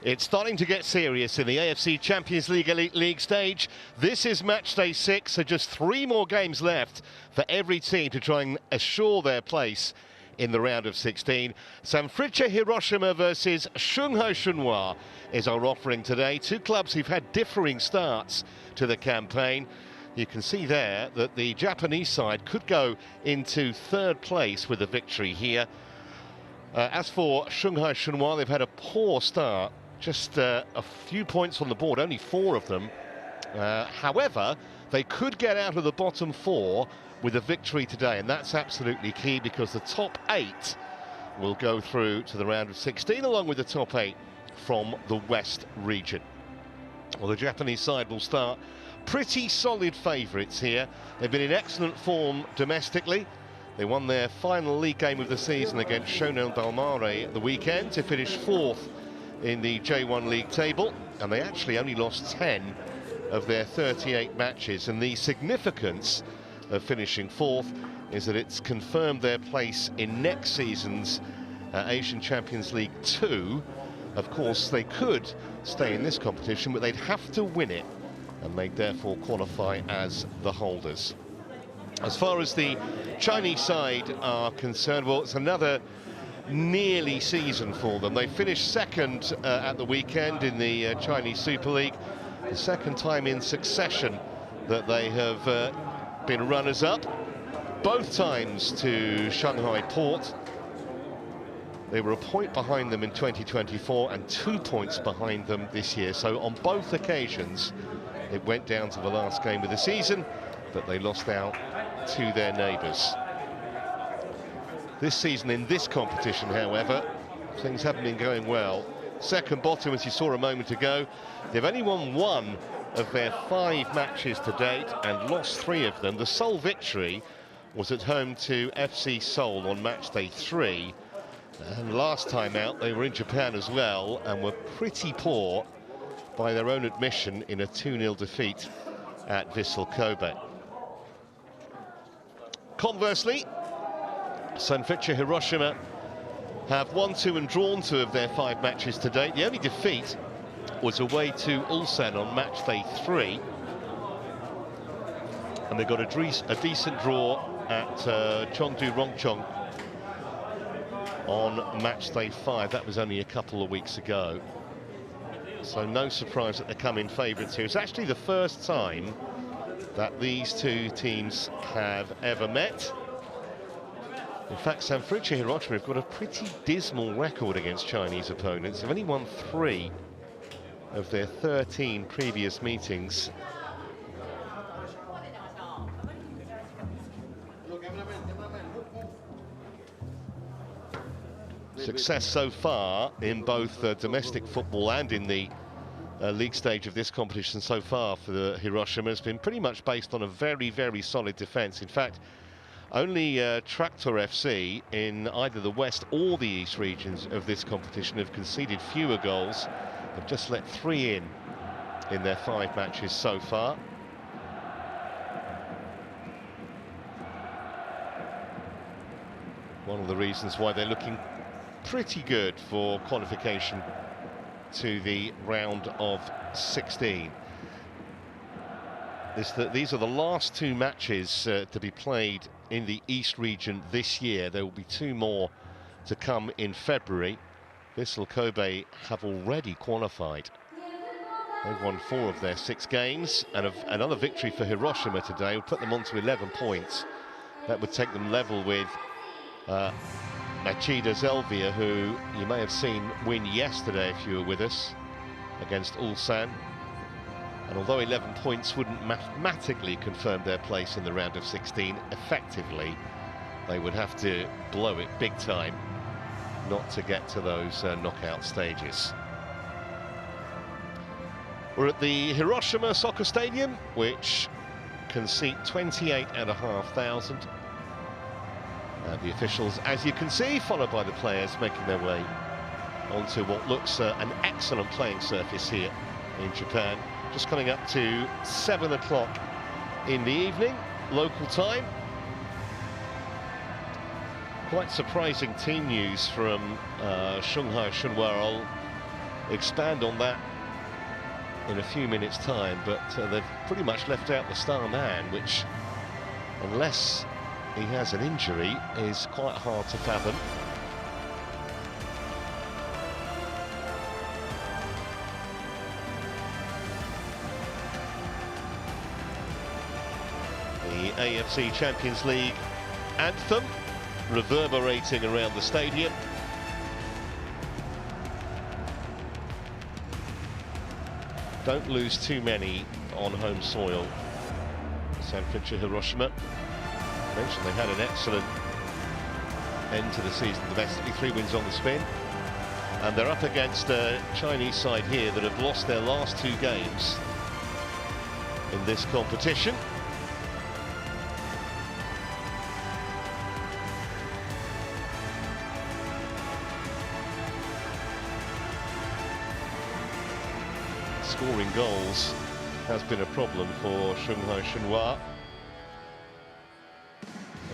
It's starting to get serious in the AFC Champions League Elite League stage. This is match day 6, so just 3 more games left for every team to try and assure their place in the round of 16. Sanfrecce Hiroshima versus Shanghai Shenhua is our offering today. Two clubs who've had differing starts to the campaign. You can see there that the Japanese side could go into 3rd place with a victory here. As for Shanghai Shenhua, they've had a poor start. Just a few points on the board, only 4 of them. However, they could get out of the bottom 4 with a victory today, and that's absolutely key because the top 8 will go through to the round of 16 along with the top 8 from the West region. Well, the Japanese side will start pretty solid favourites here. They've been in excellent form domestically. They won their final league game of the season against Shonan Bellmare at the weekend to finish 4th in the J1 league table, and they actually only lost 10 of their 38 matches. And the significance of finishing 4th is that it's confirmed their place in next season's Asian Champions League 2. Of course, they could stay in this competition, but they'd have to win it, and they'd therefore qualify as the holders. As far as the Chinese side are concerned, well, it's another nearly season for them. They finished 2nd at the weekend in the Chinese Super League, the 2nd time in succession that they have been runners-up, both times to Shanghai Port. They were a point behind them in 2024 and 2 points behind them this year. So on both occasions, it went down to the last game of the season, but they lost out to their neighbours. This season in this competition, however, things haven't been going well. 2nd bottom, as you saw a moment ago. They've only won 1 of their 5 matches to date and lost 3 of them. The sole victory was at home to FC Seoul on match day 3. And last time out, they were in Japan as well and were pretty poor by their own admission in a 2-0 defeat at Vissel Kobe. Conversely, Sanfrecce Hiroshima have won 2 and drawn 2 of their 5 matches to date. The only defeat was away to Ulsan on match day 3. And they got a decent draw at Chengdu Rongchong on match day 5. That was only a couple of weeks ago. So no surprise that they come in favourites here. It's actually the first time that these 2 teams have ever met. In fact, Sanfrecce Hiroshima have got a pretty dismal record against Chinese opponents. They've only won 3 of their 13 previous meetings. Success so far in both domestic football and in the league stage of this competition so far for the Hiroshima has been pretty much based on a very, very solid defence. In fact, only Tractor FC in either the West or the East regions of this competition have conceded fewer goals. They've just let 3 in their 5 matches so far. One of the reasons why they're looking pretty good for qualification to the round of 16. These are the last 2 matches to be played in the East region this year. There will be 2 more to come in February. Vissel Kobe have already qualified. They've won 4 of their 6 games, and another victory for Hiroshima today would put them on to 11 points. That would take them level with Machida Zelvia, who you may have seen win yesterday if you were with us against Ulsan. And although 11 points wouldn't mathematically confirm their place in the round of 16, effectively they would have to blow it big time not to get to those knockout stages. We're at the Hiroshima Soccer Stadium, which can seat 28,500. The officials, as you can see, followed by the players, making their way onto what looks an excellent playing surface here in Japan. Just coming up to 7 o'clock in the evening, local time. Quite surprising team news from Shanghai Shenhua. I'll expand on that in a few minutes' time, but they've pretty much left out the star man, which, unless he has an injury, is quite hard to fathom. The AFC Champions League anthem reverberating around the stadium. Don't lose too many on home soil. Sanfrecce Hiroshima. Mentioned they had an excellent end to the season domestically, 3 wins on the spin. And they're up against a Chinese side here that have lost their last 2 games in this competition. Scoring goals has been a problem for Shanghai Shenhua.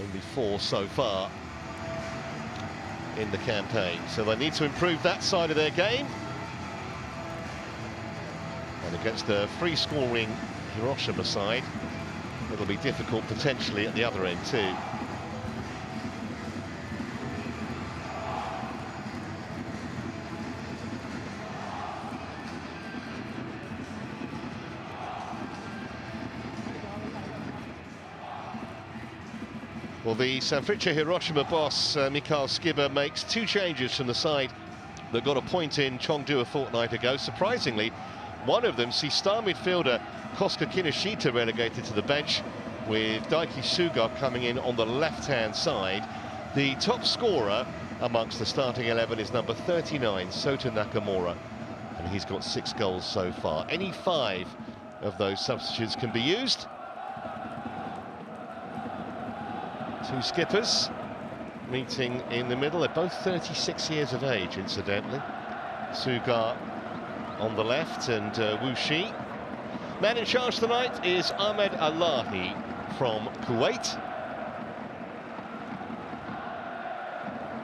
Only 4 so far in the campaign, so they need to improve that side of their game. And against a free-scoring Hiroshima side, it'll be difficult potentially at the other end too. Well, the Sanfrecce Hiroshima boss, Mikhail Skibber, makes 2 changes from the side that got a point in Chengdu a fortnight ago. Surprisingly, one of them sees star midfielder Kosuke Kinoshita relegated to the bench, with Daiki Suga coming in on the left-hand side. The top scorer amongst the starting 11 is number 39, Sota Nakamura, and he's got 6 goals so far. Any 5 of those substitutes can be used. 2 skippers meeting in the middle. They're both 36 years of age, incidentally. Suga on the left and Wu Shi. Man in charge tonight is Ahmed Allahi from Kuwait.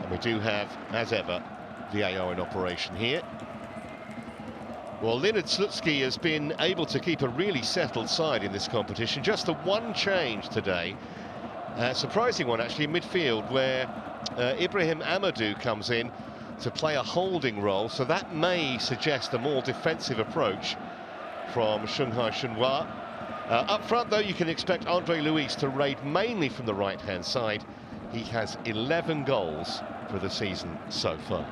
And we do have, as ever, VAR in operation here. Well, Leonid Slutsky has been able to keep a really settled side in this competition. Just the 1 change today. Surprising one, actually, in midfield, where Ibrahim Amadou comes in to play a holding role, so that may suggest a more defensive approach from Shanghai Shenhua. Up front, though, you can expect Andre Luis to raid mainly from the right-hand side. He has 11 goals for the season so far.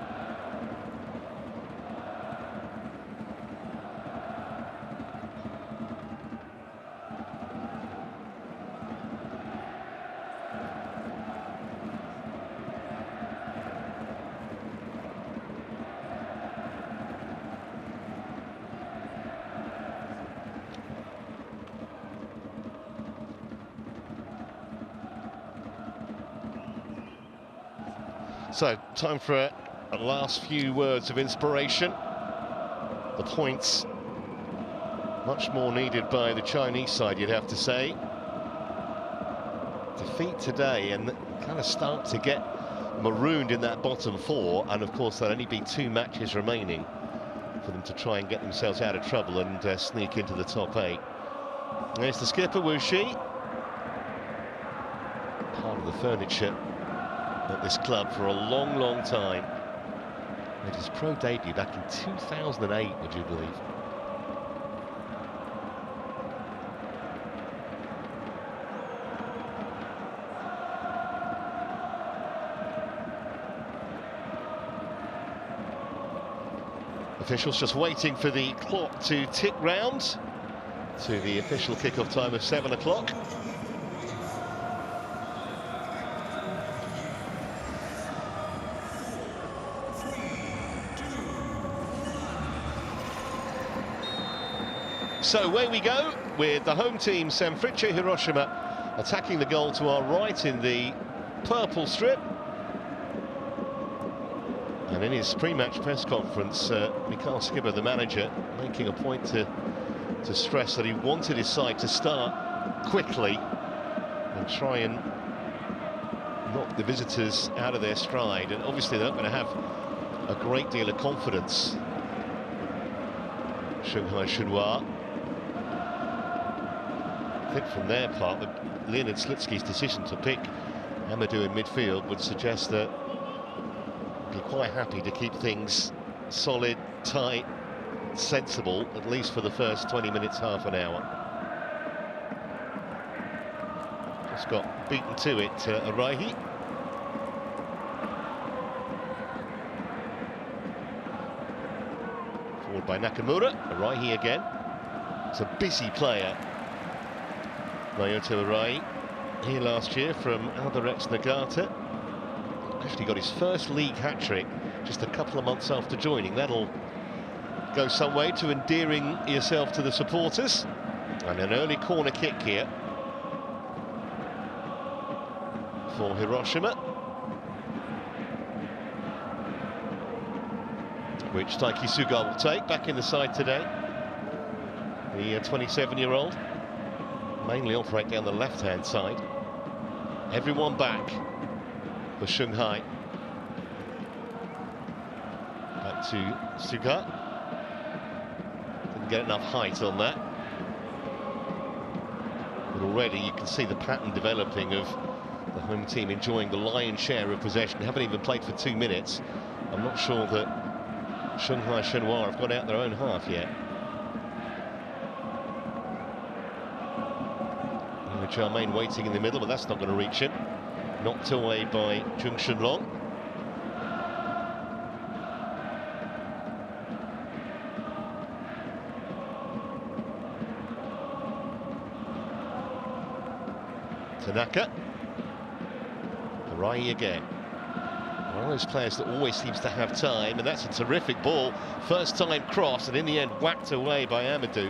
So, time for a last few words of inspiration. The points much more needed by the Chinese side, you'd have to say. Defeat today and kind of start to get marooned in that bottom 4, and of course there'll only be 2 matches remaining for them to try and get themselves out of trouble and sneak into the top 8. There's the skipper, Wu Shi. Part of the furniture at this club for a long, long time. Made his pro debut back in 2008, would you believe? Officials just waiting for the clock to tick round to the official kickoff time of 7 o'clock. So away we go with the home team, Sanfrecce Hiroshima, attacking the goal to our right in the purple strip. And in his pre-match press conference, Mikhail Skibber, the manager, making a point to stress that he wanted his side to start quickly and try and knock the visitors out of their stride. And obviously they're not going to have a great deal of confidence Shanghai Shenhua. I think from their part, Leonid Slitsky's decision to pick Amadou in midfield would suggest that he'd be quite happy to keep things solid, tight, sensible, at least for the first 20 minutes, half an hour. Just got beaten to it, Araihi. Forward by Nakamura, Araihi again. It's a busy player, Naoto Araihi, here last year from Albirex Niigata. Actually got his first league hat-trick just a couple of months after joining. That'll go some way to endearing yourself to the supporters. And an early corner kick here for Hiroshima, which Taiki Suga will take, back in the side today. The 27-year-old, mainly operate down the left-hand side. Everyone back for Shanghai. Back to Suga. Didn't get enough height on that. But already you can see the pattern developing of the home team enjoying the lion's share of possession. They haven't even played for 2 minutes. I'm not sure that Shanghai Shenhua have got out their own half yet. Charmaine waiting in the middle, but that's not going to reach him. Knocked away by Jung Shunlong. Tanaka. Araihi again. One of those players that always seems to have time, and that's a terrific ball. First time cross, and in the end whacked away by Amadou.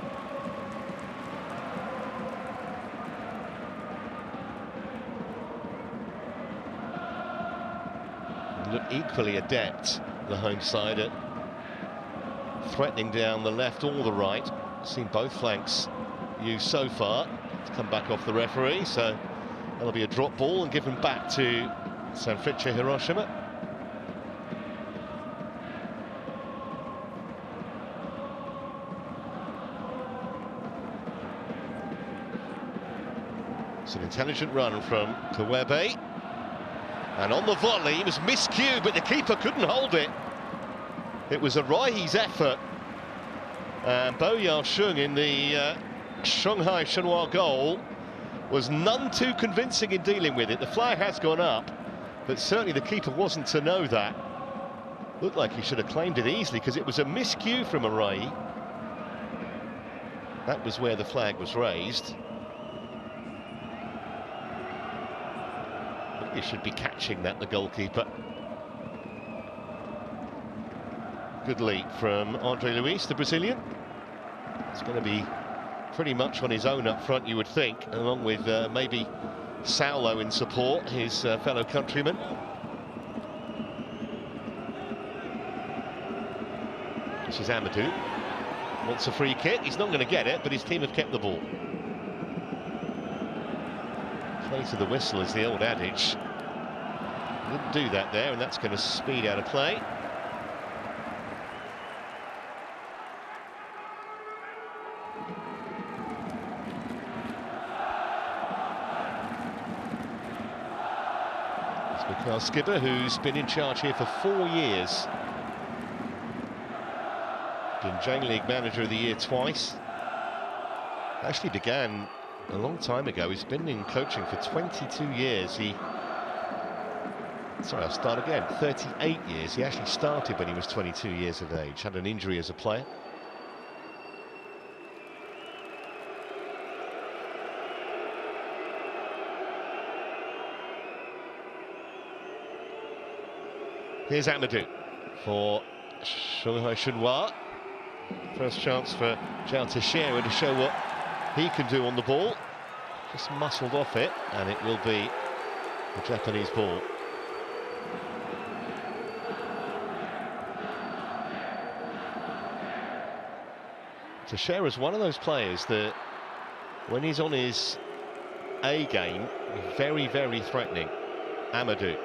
Look equally adept, the home side, at threatening down the left or the right. Seen both flanks used so far. It's come back off the referee, so that'll be a drop ball and given back to Sanfrecce Hiroshima. It's an intelligent run from Kawebe. And on the volley, he was miscued, but the keeper couldn't hold it. It was Araihi's effort. And Bo Yao-shung in the Shanghai Shenhua goal was none too convincing in dealing with it. The flag has gone up, but certainly the keeper wasn't to know that. Looked like he should have claimed it easily, because it was a miscue from Araihi. That was where the flag was raised. He should be catching that, the goalkeeper. Good lead from Andre Luis, the Brazilian. It's going to be pretty much on his own up front, you would think, along with maybe Saulo in support, his fellow countryman. This is Amadou. Wants a free kick. He's not going to get it, but his team have kept the ball. Play to the whistle is the old adage. Didn't do that there, and that's going to speed out of play. It's Mikhail Skibber, who's been in charge here for 4 years. Been J-League Manager of the Year twice. Actually began a long time ago. He's been in coaching for 22 years. Sorry, I'll start again. 38 years. He actually started when he was 22 years of age. Had an injury as a player. Here's Amadou for Shanghai Shenhua. First chance for Zhao Teixeira to show what he can do on the ball. Just muscled off it, and it will be a Japanese ball. Teixeira's one of those players that, when he's on his A game, very, very threatening. Amadou.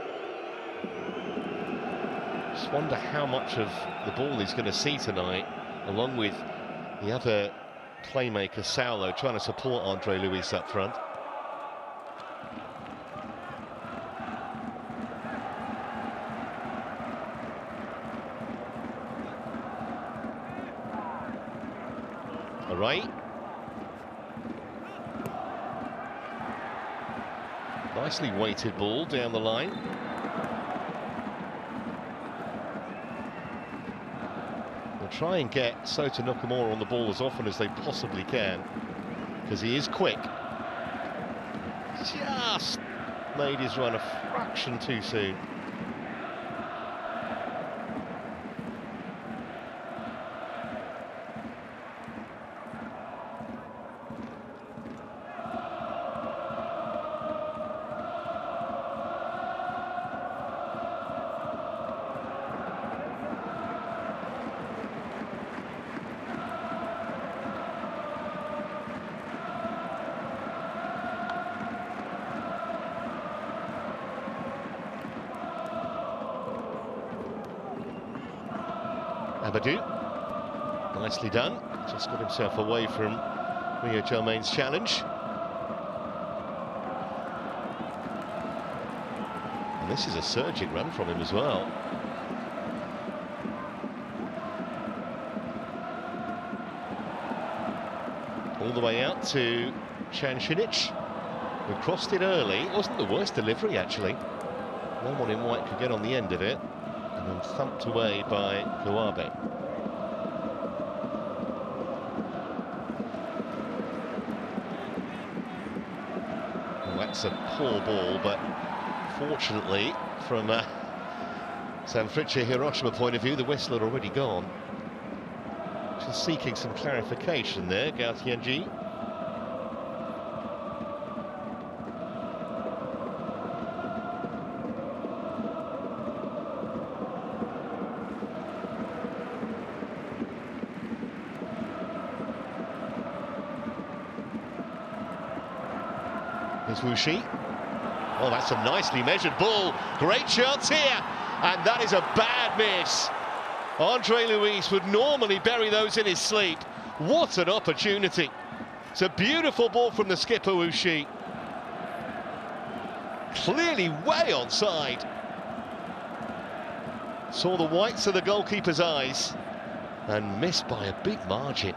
Just wonder how much of the ball he's going to see tonight, along with The other playmaker, Saulo, trying to support Andre Luis up front. All right. Nicely weighted ball down the line. They'll try and get Sota Nakamura on the ball as often as they possibly can, because he is quick. Just made his run a fraction too soon. Abadou, nicely done, just got himself away from Rio Germain's challenge. And this is a surging run from him as well. All the way out to Shanshinich, who crossed it early. It wasn't the worst delivery, actually. No one in white could get on the end of it. And then thumped away by Kawabe. Well, that's a poor ball, but fortunately, from a Sanfrecce Hiroshima point of view, the whistle had already gone. Just seeking some clarification there, Gao Tianji. Here's Wu Shi. Oh, that's a nicely measured ball. Great chance here. And that is a bad miss. Andre Luis would normally bury those in his sleep. What an opportunity. It's a beautiful ball from the skipper, Wu Shi. Clearly way onside. Saw the whites of the goalkeeper's eyes and missed by a big margin.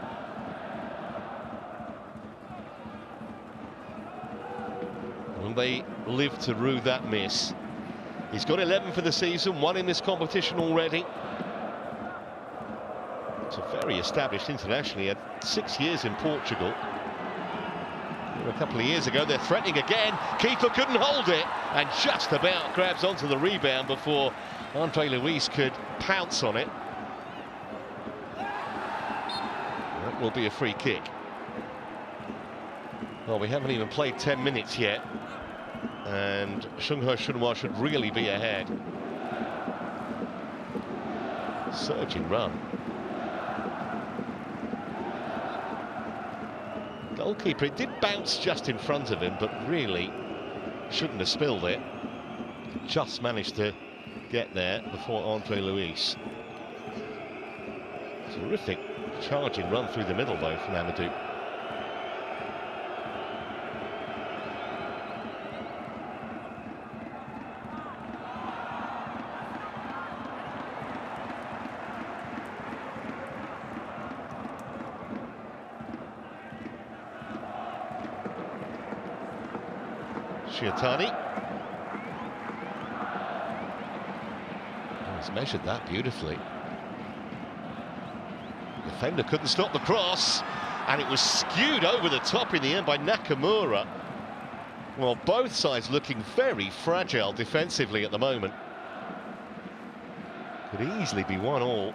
They live to rue that miss. He's got 11 for the season, 1 in this competition already. It's a very established international. He had 6 years in Portugal. A couple of years ago, they're threatening again. Keeper couldn't hold it and just about grabs onto the rebound before Andre Luis could pounce on it. That will be a free kick. Well, we haven't even played 10 minutes yet. And Shanghai Shenhua should really be ahead. Surging run. Goalkeeper, it did bounce just in front of him, but really shouldn't have spilled it. Just managed to get there before Andre Luis. Terrific charging run through the middle, though, from Amadou. Shiatani. Oh, he's measured that beautifully. Defender couldn't stop the cross, and it was skewed over the top in the end by Nakamura. Well, both sides looking very fragile defensively at the moment. Could easily be 1-1.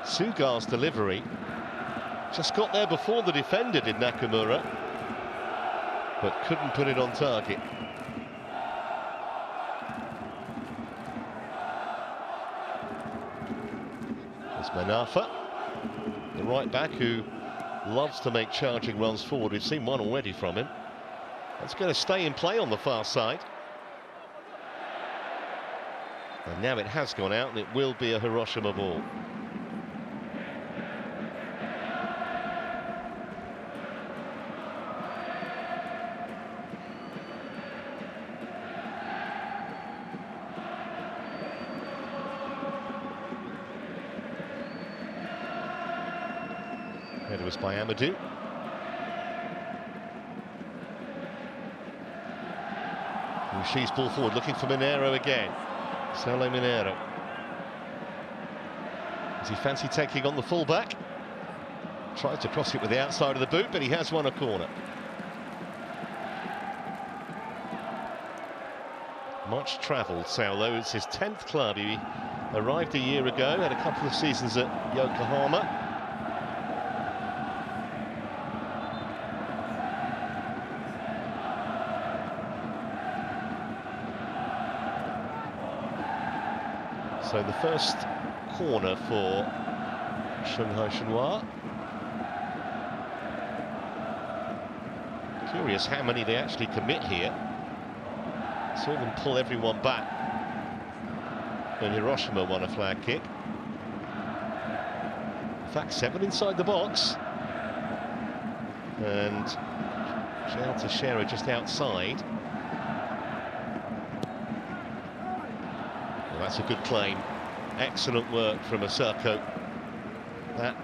Sugar's delivery just got there before the defender did, Nakamura, but couldn't put it on target. There's Manafa, the right back, who loves to make charging runs forward. We've seen one already from him. That's going to stay in play on the far side. And now it has gone out, and it will be a Hiroshima ball. Header was by Amadou. She's ball forward, looking for Mineiro again. Saulo Mineiro. Does he fancy taking on the fullback? Tries to cross it with the outside of the boot, but he has won a corner. Much travelled, Saulo. It's his 10th club. He arrived a year ago, had a couple of seasons at Yokohama. So the first corner for Shanghai Shenhua. Curious how many they actually commit here. Saw them pull everyone back when Hiroshima won a flag kick. In fact, 7 inside the box. And Shanghai Shenhua just outside. Well, that's a good claim. Excellent work from Osako. That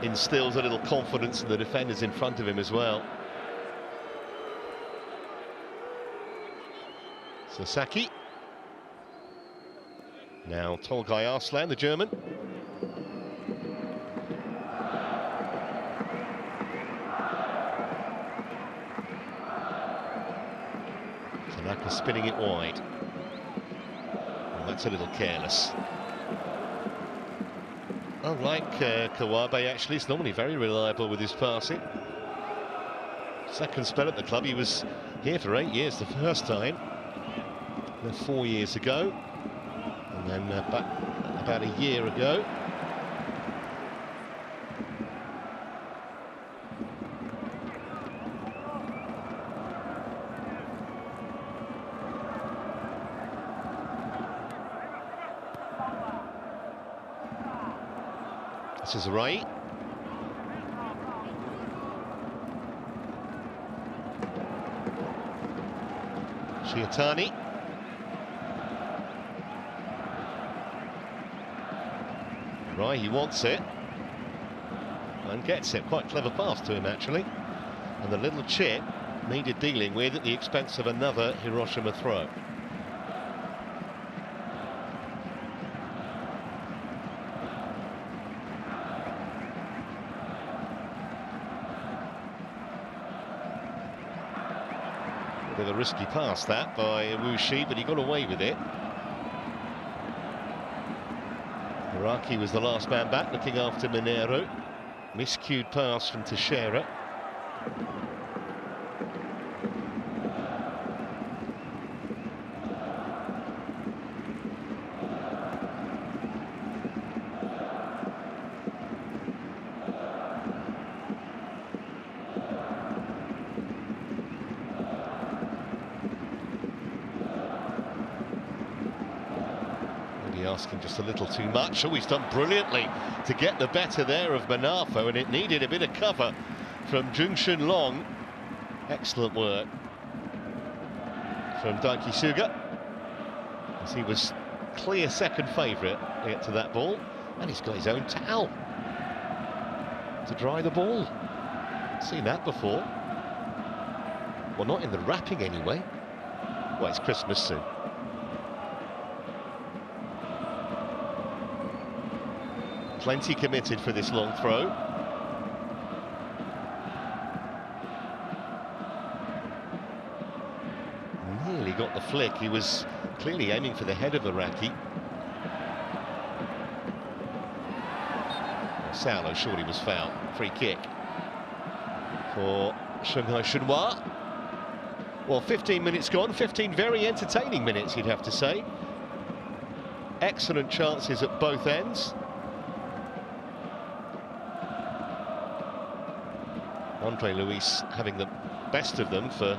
instills a little confidence in the defenders in front of him as well. Sasaki. Now Tolgay Arslan, the German. Tanaka spinning it wide. Well, that's a little careless. Unlike Kawabe, actually, he's normally very reliable with his passing. Second spell at the club, he was here for 8 years the first time. 4 years ago, and then back about a year ago. This is right. Shiatani. Right, he wants it and gets it. Quite clever pass to him, actually. And the little chip needed dealing with at the expense of another Hiroshima throw. A bit of a risky pass that by Wuxi, but he got away with it. Iraqi was the last man back, looking after Mineiro. Miscued pass from Teixeira. Asking just a little too much. Oh, he's done brilliantly to get the better there of Manafo, and it needed a bit of cover from Jungshun Long. Excellent work from Daiki Suga, as he was clear second favourite to get to that ball, and he's got his own towel to dry the ball. Seen that before. Well, not in the wrapping anyway. Well, it's Christmas soon. Plenty committed for this long throw. Nearly got the flick. He was clearly aiming for the head of Iraqi. Saulo surely was fouled. Free kick for Shanghai Shenhua. Well, 15 minutes gone. 15 very entertaining minutes, you'd have to say. Excellent chances at both ends. Andre Luis having the best of them for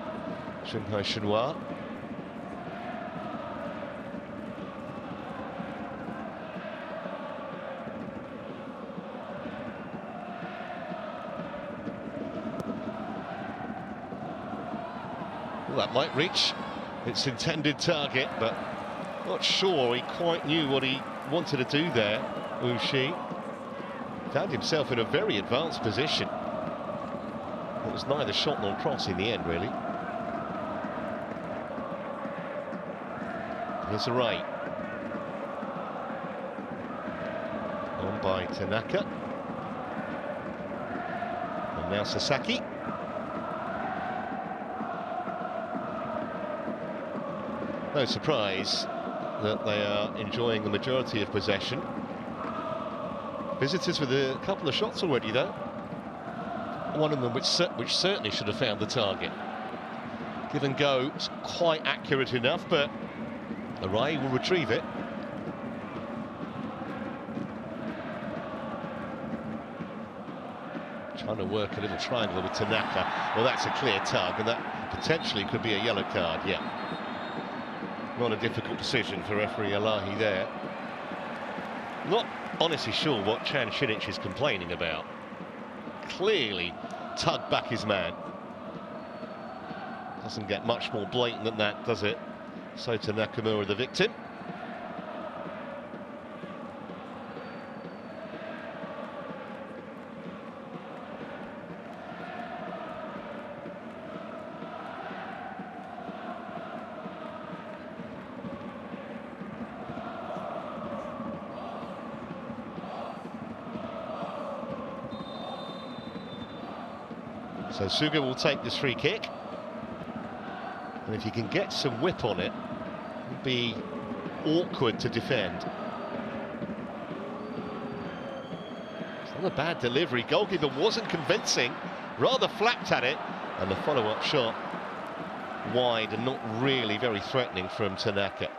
Shanghai Shenhua. Well, that might reach its intended target, but not sure he quite knew what he wanted to do there, Wuxi. Found himself in a very advanced position. It was neither shot nor cross in the end, really. Here's a right. On by Tanaka. And now Sasaki. No surprise that they are enjoying the majority of possession. Visitors with a couple of shots already, though. One of them which certainly should have found the target. Give and go, it's quite accurate enough, but Arai will retrieve it. Trying to work a little triangle with Tanaka. Well, that's a clear tug, and that potentially could be a yellow card, yeah. Not a difficult decision for referee Alahi there. Not honestly sure what Chan Shinic is complaining about. Clearly tugged back his man. Doesn't get much more blatant than that, does it? Sota Nakamura, the victim. So Suga will take this free kick. And if you can get some whip on it, it'll be awkward to defend. It's not a bad delivery. Goalkeeper wasn't convincing, rather flapped at it. And the follow-up shot wide and not really very threatening from Tanaka.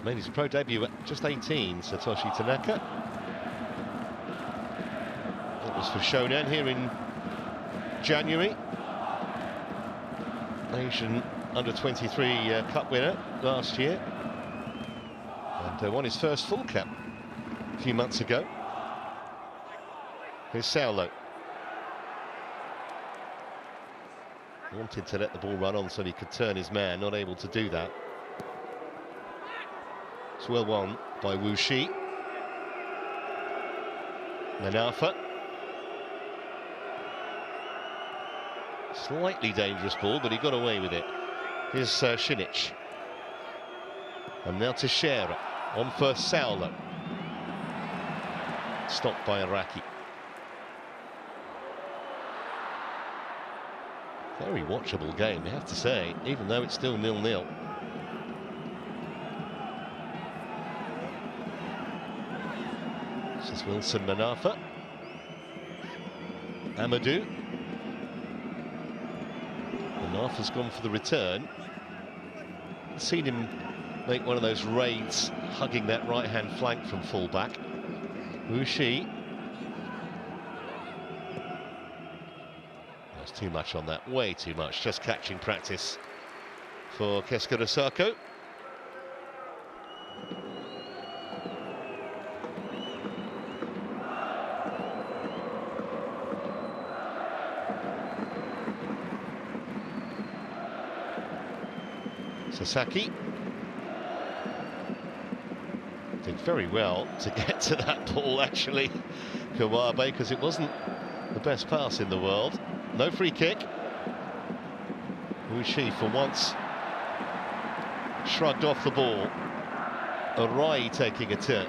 Made his pro debut at just 18, Satoshi Tanaka. That was for Shonan here in January. Asian under-23 Cup winner last year. And won his first full cap a few months ago. Here's Saulo. Wanted to let the ball run on so he could turn his man, not able to do that. It's well won by Wu Shi. Manafa. Slightly dangerous ball, but he got away with it. Here's Shinic. And now to Scherer. On for Saulo. Stopped by Araki. Very watchable game, I have to say, even though it's still 0-0. This is Wilson Manafa. Amadou. Manafa's gone for the return. Seen him make one of those raids, hugging that right-hand flank from full-back. Wu Shi. There's too much on that, way too much. Just catching practice for Keisuke Osako. Sasaki did very well to get to that ball, actually, Kawabe, because it wasn't the best pass in the world. No free kick. Wu Shi, for once, shrugged off the ball. Arai taking a turn.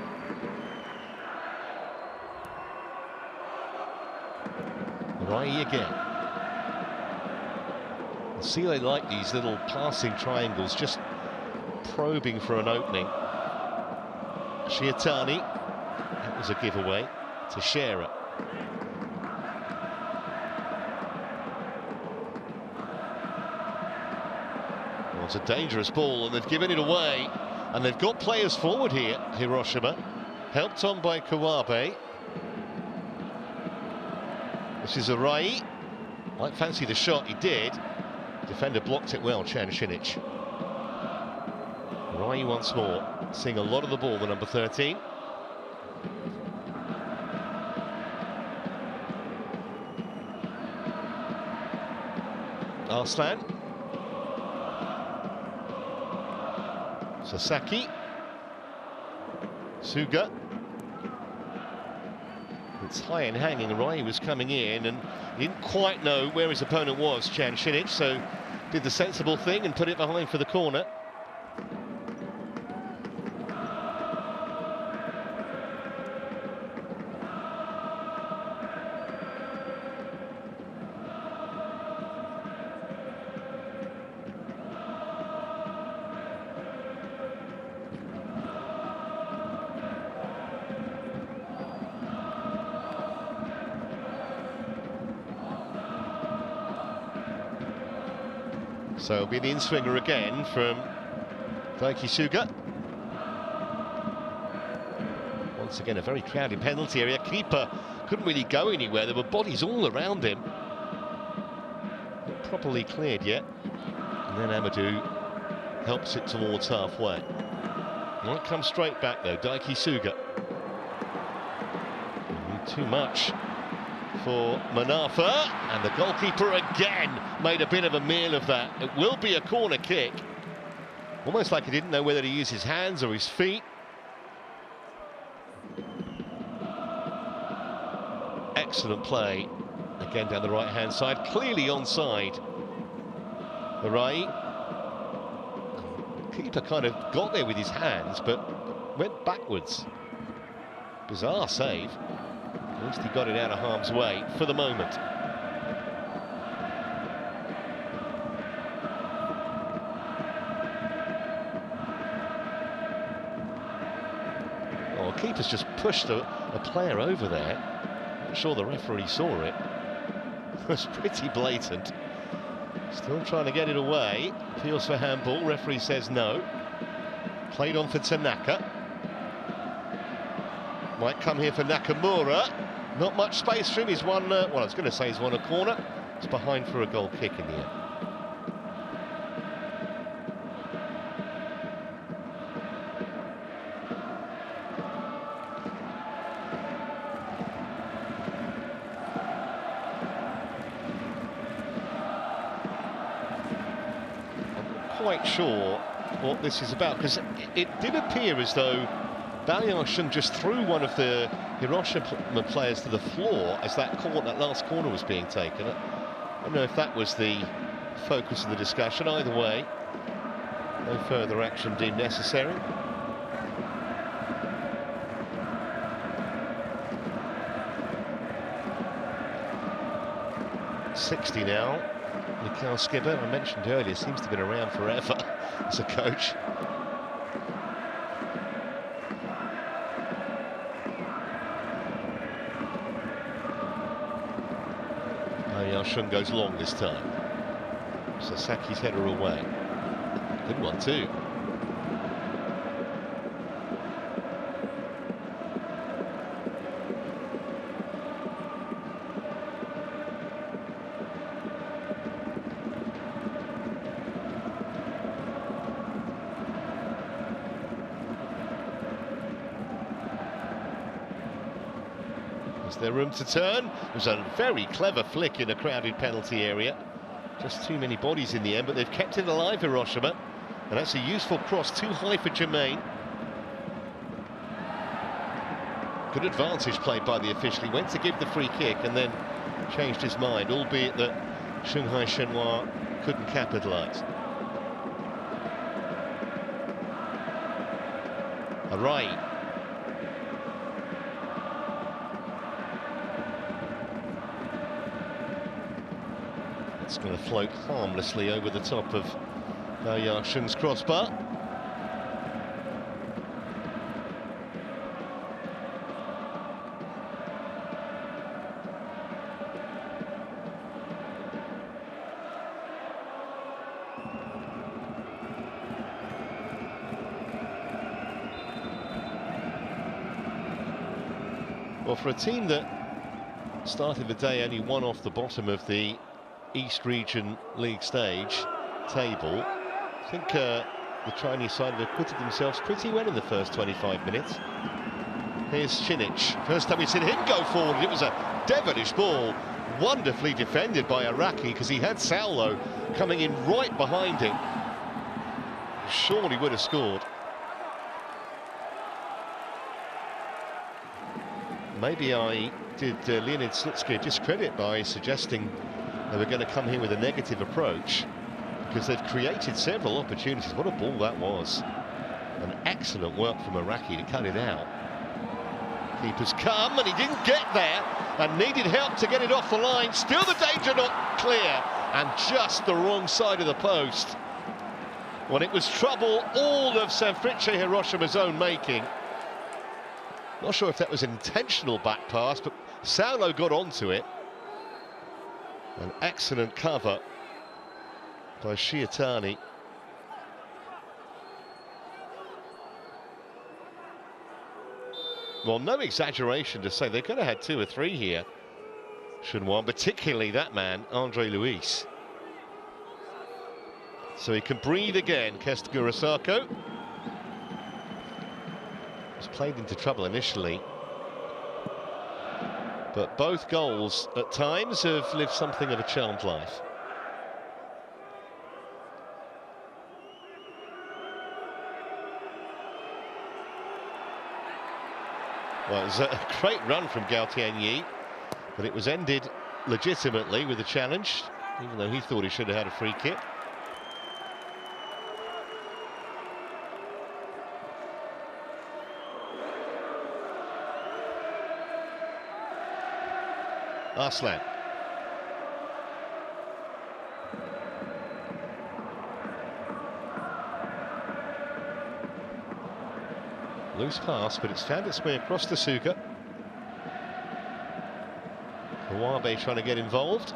Arai again. See, they like these little passing triangles, just probing for an opening. Shiatani, that was a giveaway to Scherer. Well, it's a dangerous ball, and they've given it away. And they've got players forward here, Hiroshima, helped on by Kawabe. This is Arai. Might fancy the shot, he did. Defender blocked it well, Chan Shinic. Arai once more, seeing a lot of the ball, the number 13. Arslan. Sasaki. Suga. It's high and hanging. Rai was coming in and he didn't quite know where his opponent was, Chan Shinich, so did the sensible thing and put it behind for the corner. So it'll be the in-swinger again from Daiki Suga. Once again, a very crowded penalty area. Keeper couldn't really go anywhere. There were bodies all around him. Not properly cleared yet. And then Amadou helps it towards halfway. Might come straight back though, Daiki Suga. Too much for Manafa, and the goalkeeper again made a bit of a meal of that. It will be a corner kick. Almost like he didn't know whether to use his hands or his feet. Excellent play again down the right hand side, clearly onside. The right keeper kind of got there with his hands but went backwards. Bizarre save. At least he got it out of harm's way for the moment. Oh, keeper's just pushed a player over there. Not sure the referee saw it. It was pretty blatant. Still trying to get it away. Appeals for handball. Referee says no. Played on for Tanaka. Might come here for Nakamura. Not much space for him. He's won, well, I was going to say he's won a corner. It's behind for a goal kick in the end. I'm not quite sure what this is about, because it did appear as though Baoyang just threw one of the Hiroshima players to the floor as that last corner was being taken. I don't know if that was the focus of the discussion. Either way, no further action deemed necessary. .60 now. Mikhail Skibber, I mentioned earlier, seems to have been around forever as a coach. Shun goes long this time. Sasaki's header away. Good one too. Is there room to turn? It was a very clever flick in a crowded penalty area. Just too many bodies in the end, but they've kept it alive, Hiroshima. And that's a useful cross, too high for Jermaine. Good advantage played by the official. He went to give the free kick and then changed his mind, albeit that Shanghai Shenhua couldn't capitalise. Arai. It's going to float harmlessly over the top of Baoyang Shun's crossbar. Well, for a team that started the day only one off the bottom of the East Region League stage table, I think the Chinese side have acquitted themselves pretty well in the first 25 minutes. Here's Shinich. First time we've seen him go forward. It was a devilish ball, wonderfully defended by Araki, because he had Saulo coming in right behind him. Surely would have scored. maybe I did Leonid Slutsky a discredit by suggesting they were going to come here with a negative approach, because they've created several opportunities. What a ball that was. An excellent work from Araki to cut it out. Keeper's come, and he didn't get there, and needed help to get it off the line. Still the danger not clear, and just the wrong side of the post. When it was trouble all of Sanfrecce Hiroshima's own making. Not sure if that was an intentional back pass, but Saulo got onto it. An excellent cover by Shiatani. Well, no exaggeration to say they could have had 2 or 3 here, Shenhua, particularly that man, Andre Luis. So he can breathe again, Kest Gurasako. Was played into trouble initially, but both goals at times have lived something of a charmed life. Well, it was a great run from Gao Tianyi, but it was ended legitimately with a challenge, even though he thought he should have had a free kick. Arslan. Loose pass, but it's found its way across to Suga. Kawabe trying to get involved.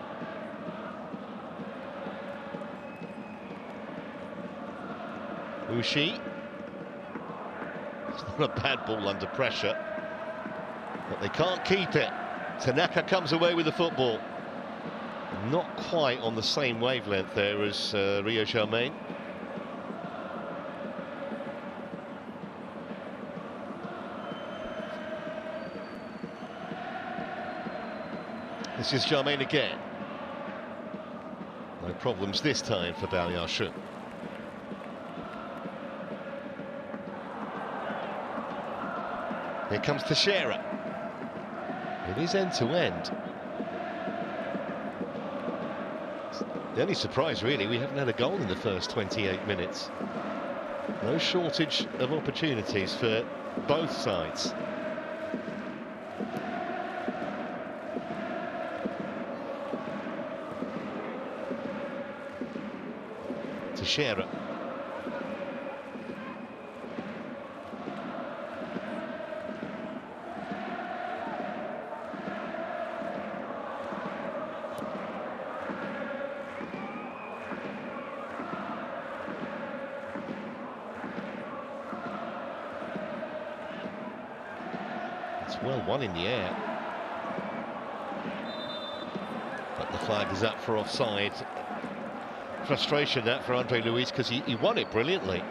Ushi. It's not a bad ball under pressure, but they can't keep it. Tanaka comes away with the football. Not quite on the same wavelength there as Rio Charmaine. This is Charmaine again. No problems this time for Bao Yashu. Here comes Teixeira. It is end-to-end. The only surprise, really, we haven't had a goal in the first 28 minutes. No shortage of opportunities for both sides. Teixeira. Well, one in the air, but the flag is up for offside. Frustration that for Andre Luis, because he won it brilliantly.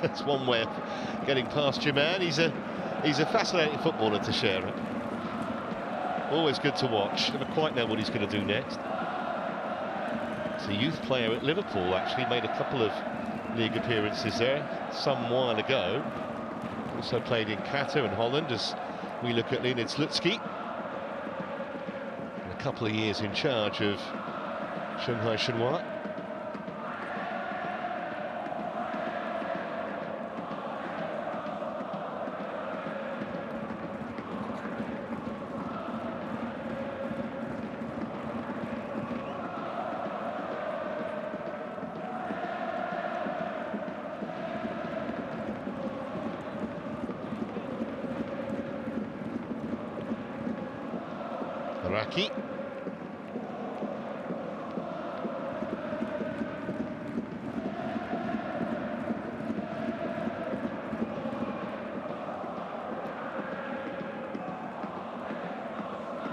That's one way of getting past your man. He's a fascinating footballer, Teixeira. Always good to watch. Never quite know what he's going to do next. He's a youth player at Liverpool, actually made a couple of league appearances there some while ago. Also played in Qatar and Holland, as we look at Leonid Slutsky. And a couple of years in charge of Shanghai Shenhua. Araki.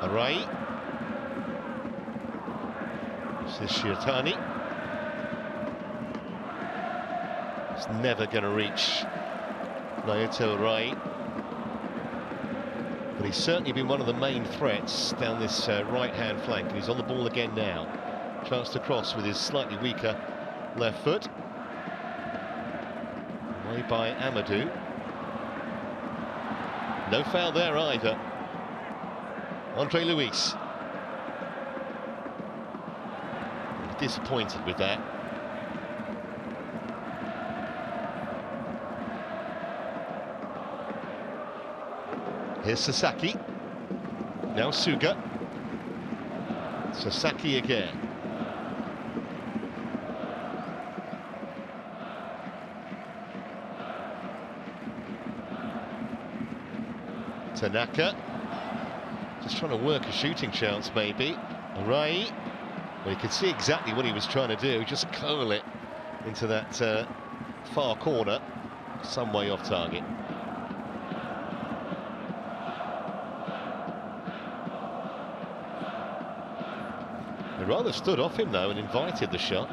Arai. This is Shiatani. It's never going to reach Naoto Arai. But he's certainly been one of the main threats down this right-hand flank. And he's on the ball again now. Chance to cross with his slightly weaker left foot. Away by Amadou. No foul there either. Andre Luis. Disappointed with that. Here's Sasaki. Now Suga. Sasaki again. Tanaka. Just trying to work a shooting chance, maybe. Arai. Well, you could see exactly what he was trying to do. Just curl it into that far corner. Some way off target. They rather stood off him, though, and invited the shot.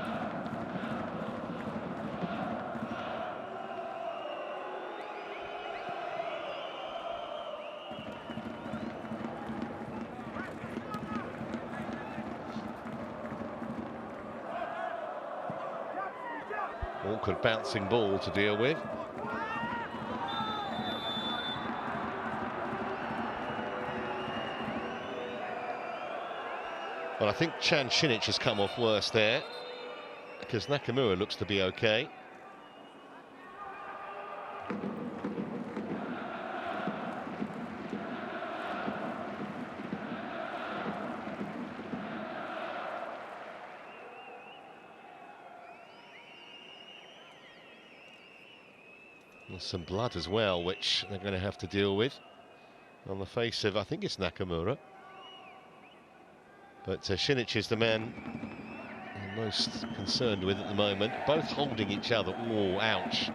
Awkward bouncing ball to deal with. Well, I think Chan Shinic has come off worse there, because Nakamura looks to be okay. There's some blood as well, which they're going to have to deal with on the face of, I think it's Nakamura. But Shinic is the man I'm most concerned with at the moment. Both holding each other. Oh, ouch.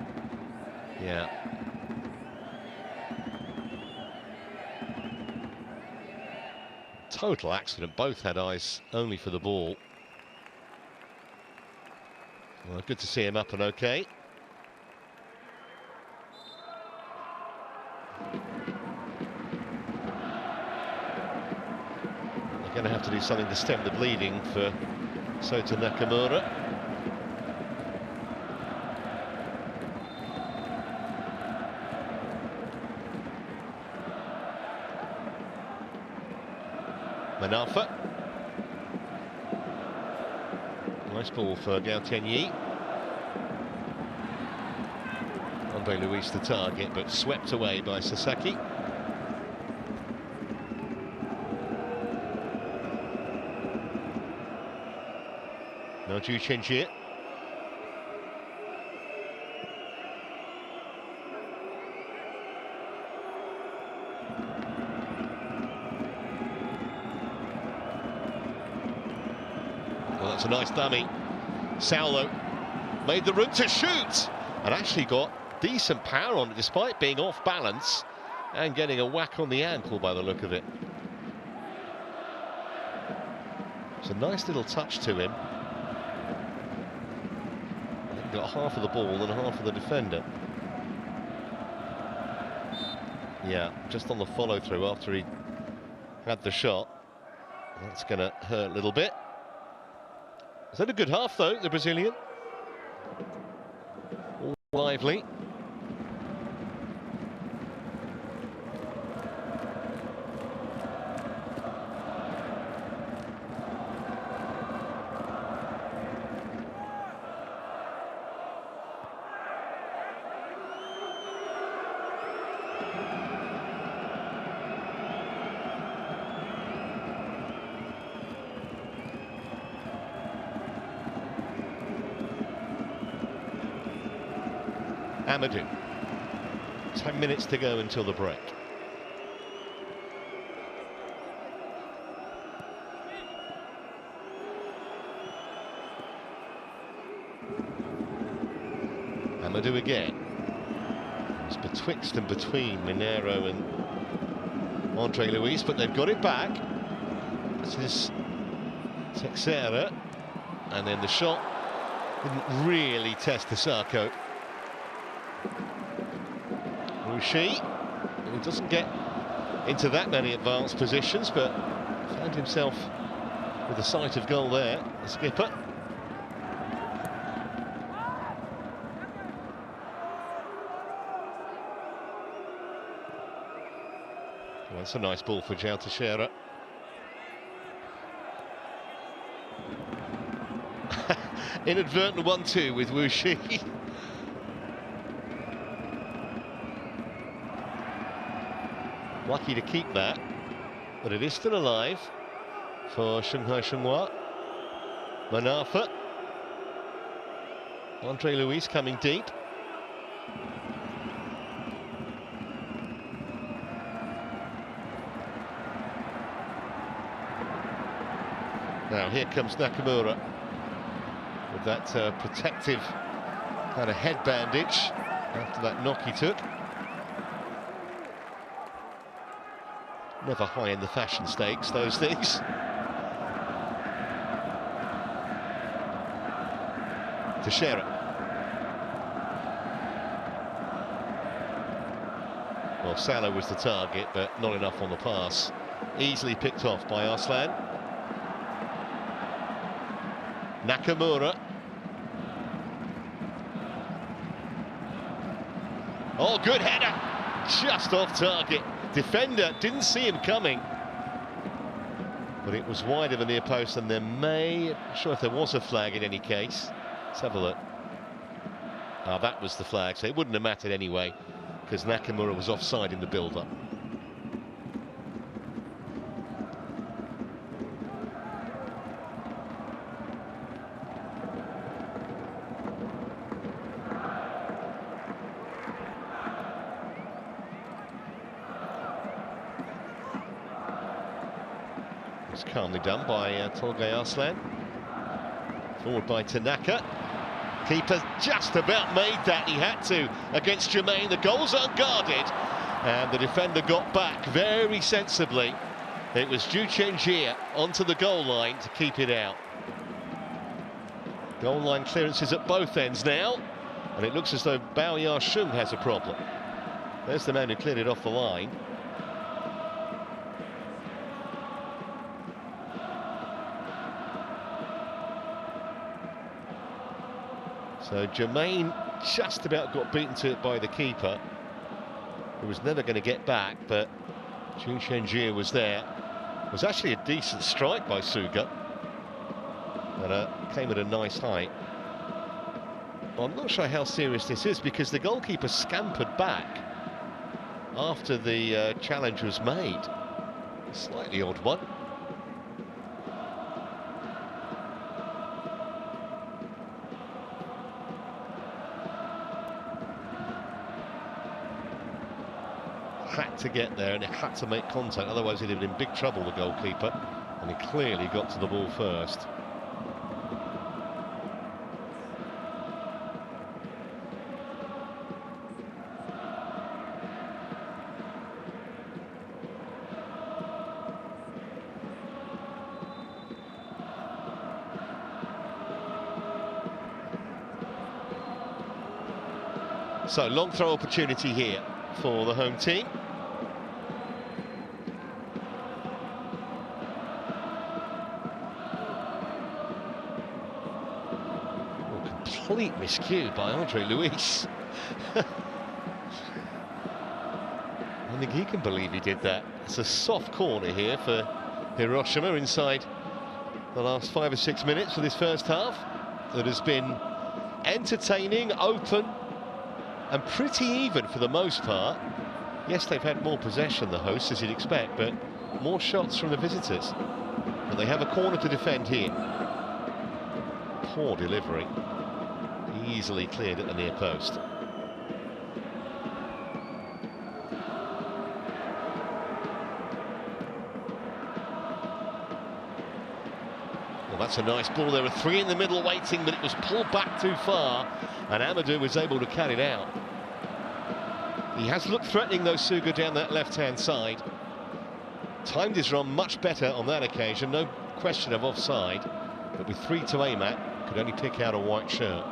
Yeah. Total accident. Both had eyes only for the ball. Well, good to see him up and okay. Going to have to do something to stem the bleeding for Sota Nakamura. Manafa. Nice ball for Gao Tianyi. Andre Luis the target, but swept away by Sasaki. Now Ju Chenjie. Well, that's a nice dummy. Saulo made the room to shoot and actually got decent power on it despite being off balance and getting a whack on the ankle by the look of it. It's a nice little touch to him. Got half of the ball and half of the defender. Yeah, just on the follow through after he had the shot. That's going to hurt a little bit. Is that a good half though, the Brazilian? All lively. Amadou. 10 minutes to go until the break. Amadou again. It's betwixt and between Minero and Andre Luis, but they've got it back. This is Texera, and then the shot didn't really test the Sarko. Rushi, he doesn't get into that many advanced positions, but found himself with a sight of goal there, the skipper. Well, that's a nice ball for João Teixeira. Inadvertent 1-2 with Wu Shi. Lucky to keep that, but it is still alive for Shanghai Shenhua. Manafa. Andre Luis coming deep. Now here comes Nakamura with that protective kind of head bandage after that knock he took. Never high in the fashion stakes, those things. Teixeira. Well, Salah was the target, but not enough on the pass. Easily picked off by Arslan. Nakamura. Oh, good header. Just off target. Defender didn't see him coming. But it was wide of the near post, and there may... I'm not sure if there was a flag in any case. Let's have a look. Ah, that was the flag, so it wouldn't have mattered anyway, because Nakamura was offside in the build-up. It's calmly done by Tolgay Arslan. Forward by Tanaka. Keeper just about made that. He had to against Jermaine. The goal's unguarded, and the defender got back very sensibly. It was Zhu Chenjie onto the goal line to keep it out. Goal line clearances at both ends now, and it looks as though Bao Yashung has a problem. There's the man who cleared it off the line. So Jermaine just about got beaten to it by the keeper, who was never going to get back, but Zhu Chenjie was there. It was actually a decent strike by Suga, and came at a nice height. I'm not sure how serious this is, because the goalkeeper scampered back after the challenge was made. A slightly odd one. Had to get there, and it had to make contact, otherwise he'd have been in big trouble, the goalkeeper, and he clearly got to the ball first. So, long throw opportunity here for the home team. Complete miscue by Andre Luis. I think he can believe he did that. It's a soft corner here for Hiroshima inside the last 5 or 6 minutes of this first half. That has been entertaining, open, and pretty even for the most part. Yes, they've had more possession, the hosts, as you'd expect, but more shots from the visitors. But they have a corner to defend here. Poor delivery. Easily cleared at the near post. Well, that's a nice ball. There were 3 in the middle waiting, but it was pulled back too far, and Amadou was able to cut it out. He has looked threatening, though, Suga, down that left-hand side. Timed his run much better on that occasion, no question of offside, but with 3 to aim at, could only pick out a white shirt.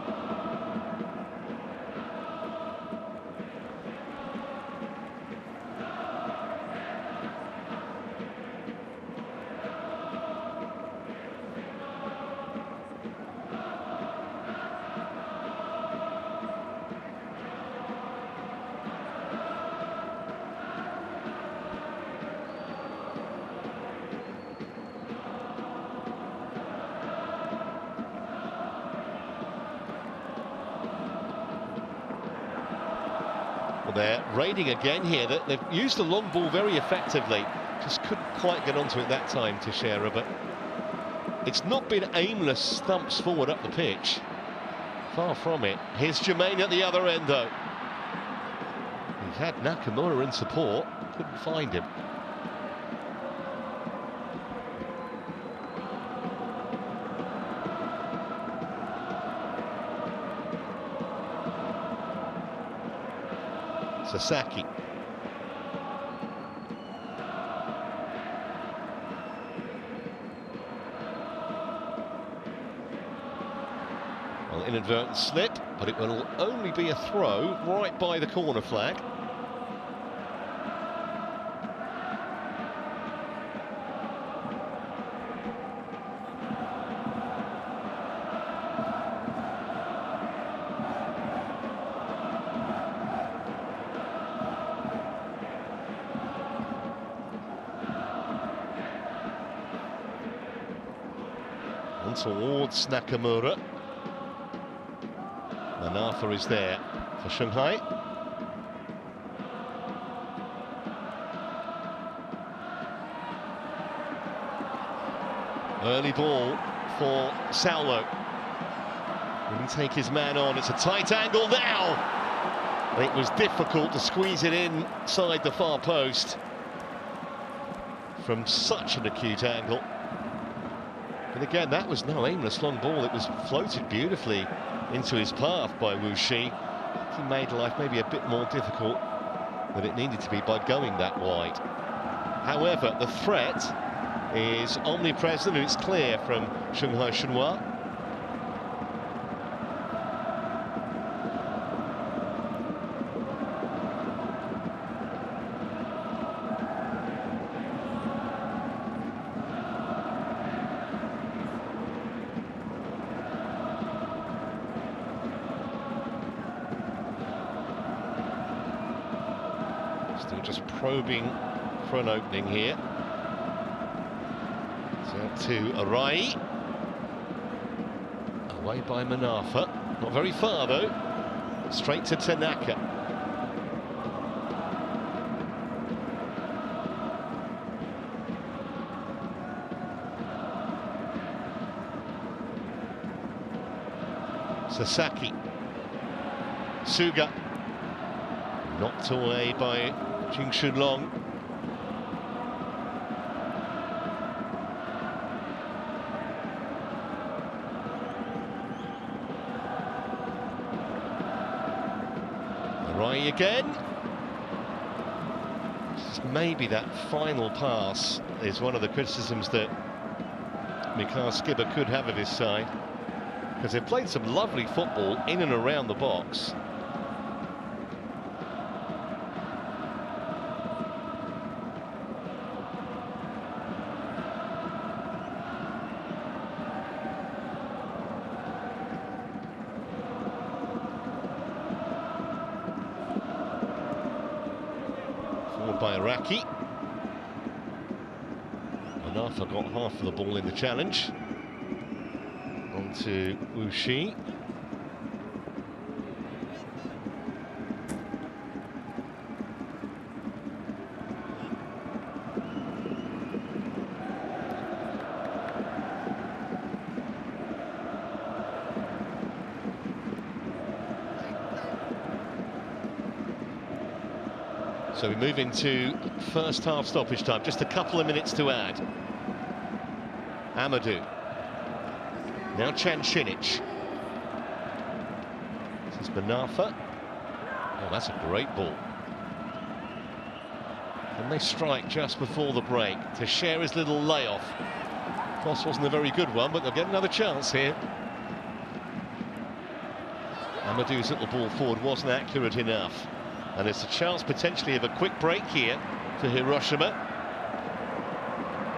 Well, they're raiding again here. They've used the long ball very effectively. Just couldn't quite get onto it that time, Teixeira, but it's not been aimless thumps forward up the pitch. Far from it. Here's Jermaine at the other end, though. He had Nakamura in support, couldn't find him. Sasaki. Well, inadvertent slip, but it will only be a throw right by the corner flag. On towards Nakamura. Manafa is there for Shanghai. Early ball for Saulo. Will he take his man on? It's a tight angle now. It was difficult to squeeze it inside the far post from such an acute angle. But again, that was no aimless long ball. It was floated beautifully into his path by Wu Shi. He made life maybe a bit more difficult than it needed to be by going that wide. However, the threat is omnipresent and it's clear from Shanghai Shenhua. Still just probing for an opening here. It's out to Arai. Away by Manafa. Not very far though. Straight to Tanaka. Sasaki. Suga. Knocked away by Jing Shunlong. Arai again. Just maybe that final pass is one of the criticisms that Mikhail Skibber could have of his side, because they've played some lovely football in and around the box. By Iraqi. Manafa got half of the ball in the challenge. On to Wu Shi. So we move into first half stoppage time, just a couple of minutes to add. Amadou. Now Chan Shinic. This is Manafa. Oh, that's a great ball. And they strike just before the break to share his little layoff. Cross wasn't a very good one, but they'll get another chance here. Amadou's little ball forward wasn't accurate enough. And it's a chance potentially of a quick break here for Hiroshima.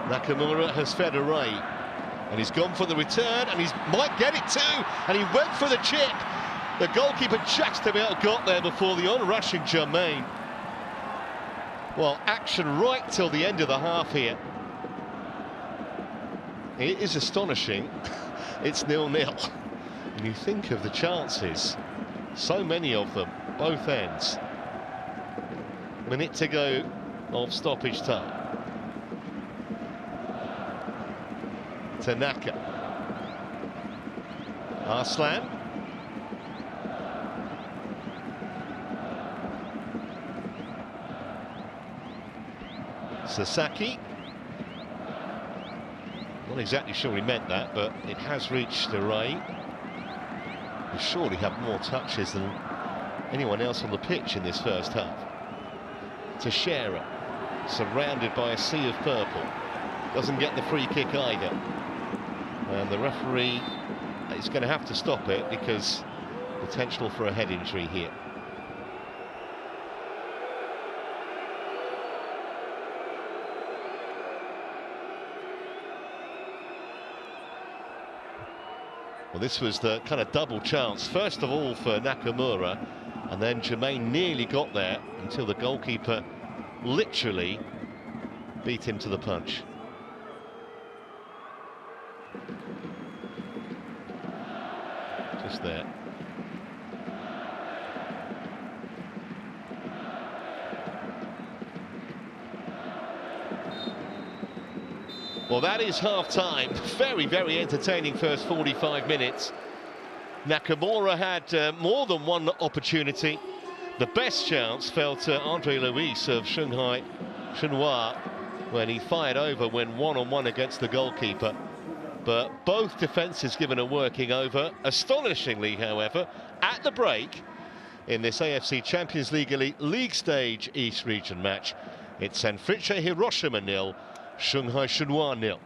Nakamura has fed away. And he's gone for the return, and he might get it too. And he went for the chip. The goalkeeper just about got there before the on-rushing Jermaine. Well, action right till the end of the half here. It is astonishing. It's 0-0. And you think of the chances. So many of them, both ends. minute to go of stoppage time. Tanaka. Arslan. Sasaki. Not exactly sure he meant that, but it has reached Ray. He surely have more touches than anyone else on the pitch in this first half. Teixeira, surrounded by a sea of purple, doesn't get the free kick either. And the referee is going to have to stop it because potential for a head injury here. Well, this was the kind of double chance, first of all for Nakamura, and then Jermaine nearly got there until the goalkeeper literally beat him to the punch. Just there. Well, that is half-time. Very, very entertaining first 45 minutes. Nakamura had more than one opportunity. The best chance fell to Andre Luis of Shanghai Shenhua when he fired over when one-on-one against the goalkeeper. But both defences given a working over. Astonishingly, however, at the break in this AFC Champions League Elite League Stage East Region match, it's Sanfrecce Hiroshima 0, Shanghai Shenhua 0.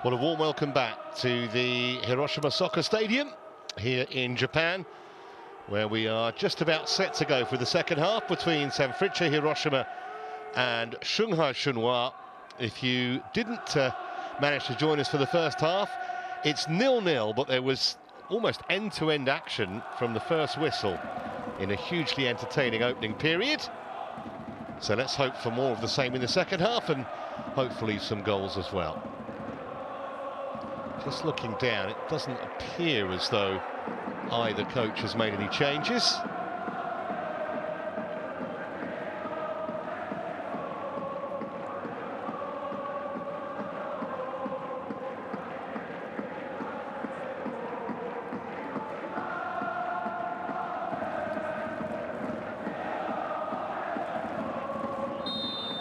Well, a warm welcome back to the Hiroshima Soccer Stadium here in Japan, where we are just about set to go for the second half between Sanfrecce Hiroshima and Shanghai Shenhua. If you didn't manage to join us for the first half, it's 0-0, but there was almost end-to-end action from the first whistle in a hugely entertaining opening period. So let's hope for more of the same in the second half, and hopefully some goals as well. Just looking down, it doesn't appear as though either coach has made any changes.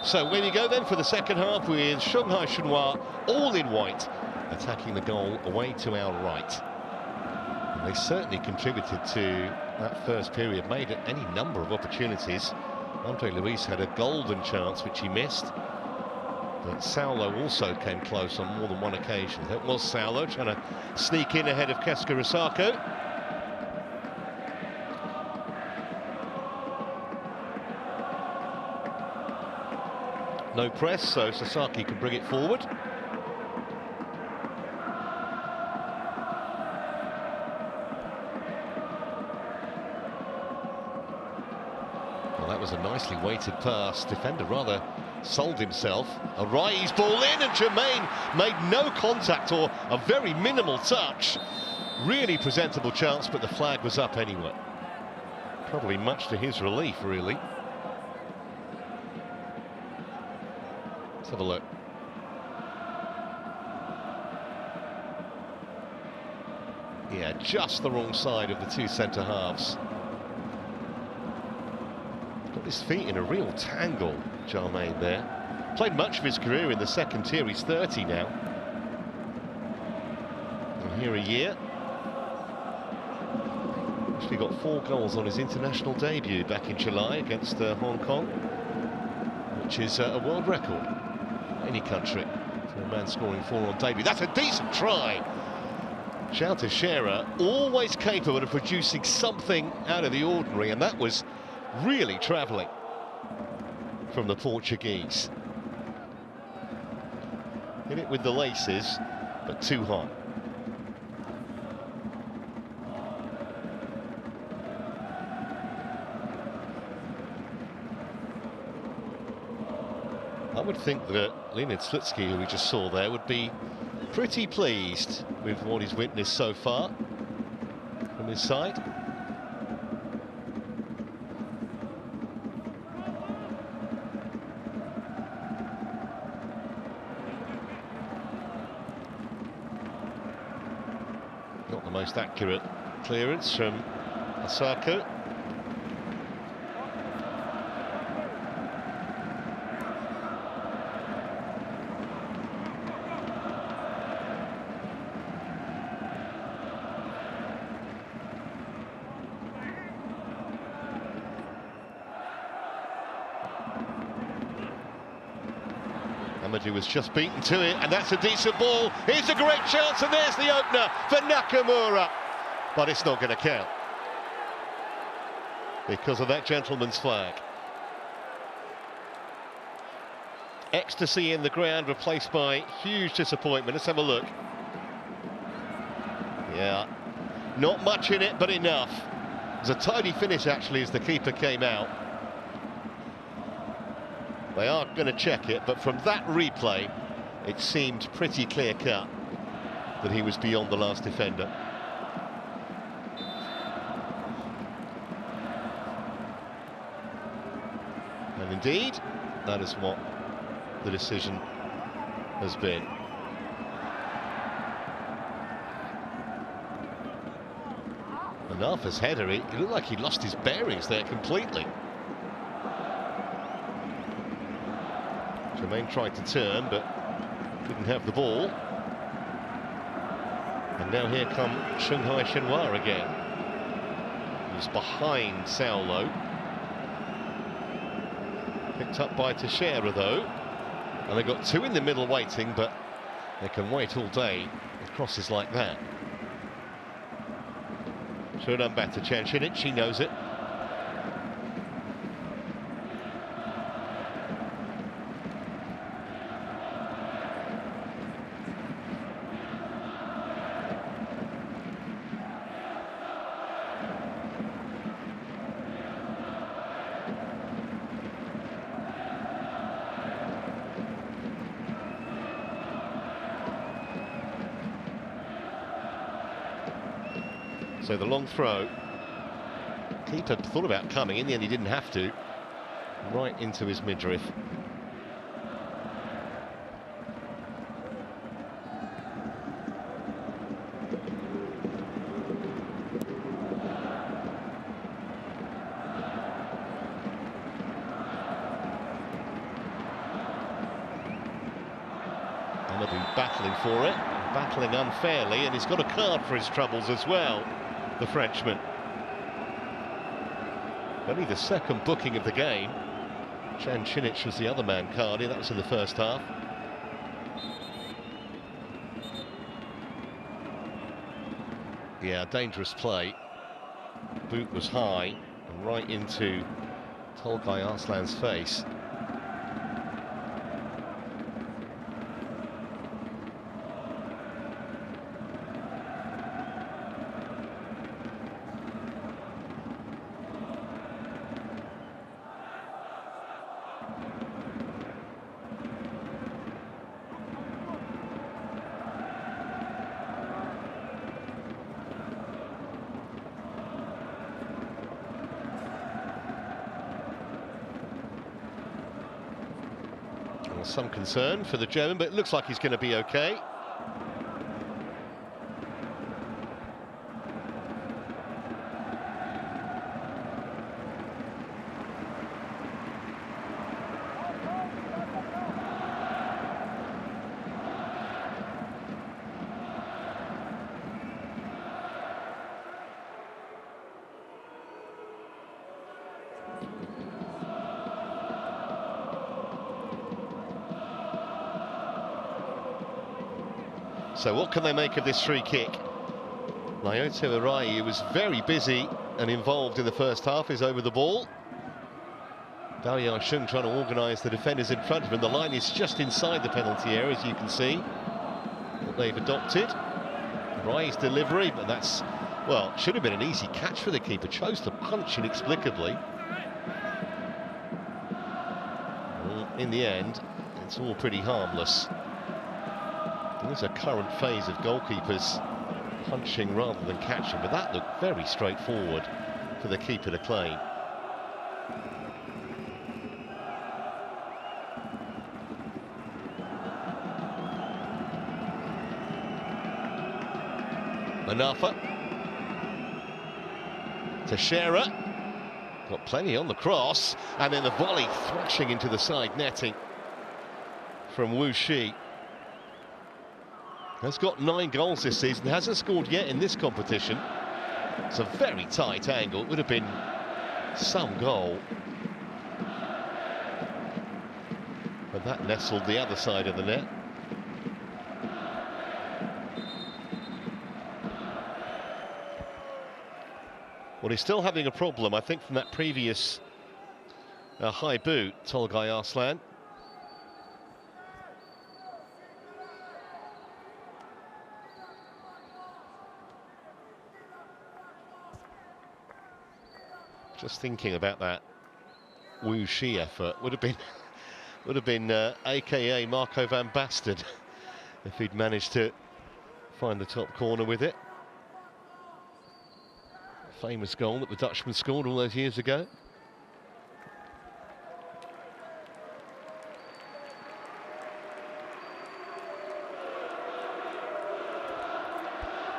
So where we go then for the second half with Shanghai Shenhua all in white, attacking the goal away to our right. And they certainly contributed to that first period, made any number of opportunities. Andre Luis had a golden chance which he missed, but Saulo also came close on more than one occasion. That was Saulo trying to sneak in ahead of Keisuke Risako. No press, so Sasaki can bring it forward. Well, that was a nicely weighted pass. Defender rather sold himself. Arai's ball in, and Jermaine made no contact or a very minimal touch. Really presentable chance, but the flag was up anyway. Probably much to his relief, really. Let's have a look. Yeah, just the wrong side of the two centre halves. Got his feet in a real tangle, Jermaine there. Played much of his career in the second tier. He's 30 now. And here a year. Actually got 4 goals on his international debut back in July against Hong Kong, which is a world record. Any country for a man scoring 4 on debut. That's a decent try. Shout to Shearer, always capable of producing something out of the ordinary, and that was really travelling from the Portuguese. Hit it with the laces, but too high. I would think that Leonid Slutsky, who we just saw there, would be pretty pleased with what he's witnessed so far from his side. Not the most accurate clearance from Osako. Amadou was just beaten to it, and that's a decent ball. Here's a great chance, and there's the opener for Nakamura. But it's not going to count because of that gentleman's flag. Ecstasy in the ground replaced by huge disappointment. Let's have a look. Yeah, not much in it, but enough. It was a tidy finish, actually, as the keeper came out. They are going to check it, but from that replay, it seemed pretty clear-cut that he was beyond the last defender. And indeed, that is what the decision has been. And Arthur's header, it looked like he lost his bearings there completely. Jermaine tried to turn, but didn't have the ball. And now here come Shanghai Shenhua again. He's behind Saulo. Picked up by Teixeira, though. And they've got 2 in the middle waiting, but They can wait all day with crosses like that. Should have done better, Shanghai. She knows it. So the long throw, keeper thought about coming, in the end he didn't have to, right into his midriff. Gonna be battling for it, battling unfairly, and he's got a card for his troubles as well, the Frenchman. Only the second booking of the game. Shanghai was the other man carded, that was in the first half. Yeah, dangerous play. Boot was high and right into Tolgay Arslan's face. Some concern for the German, but it looks like he's going to be okay. So what can they make of this free kick? Lyoto Arai, who was very busy and involved in the first half, is over the ball. Dao Yasheng trying to organise the defenders in front of him. The line is just inside the penalty area, as you can see, that they've adopted. Arai's delivery, but that's, well, should have been an easy catch for the keeper. Chose to punch inexplicably. In the end, it's all pretty harmless. There's a current phase of goalkeepers punching rather than catching, but that looked very straightforward for the keeper to claim. Manafa. Teixeira. Got plenty on the cross, and then the volley thrashing into the side netting from Wu Shi. Has got 9 goals this season, hasn't scored yet in this competition. It's a very tight angle, it would have been some goal. But that nestled the other side of the net. Well, he's still having a problem, I think, from that previous high boot, Tolgay Arslan. Just thinking about that Wu Shi effort, would have been AKA Marco van Basten if he'd managed to find the top corner with it. Famous goal that the Dutchman scored all those years ago.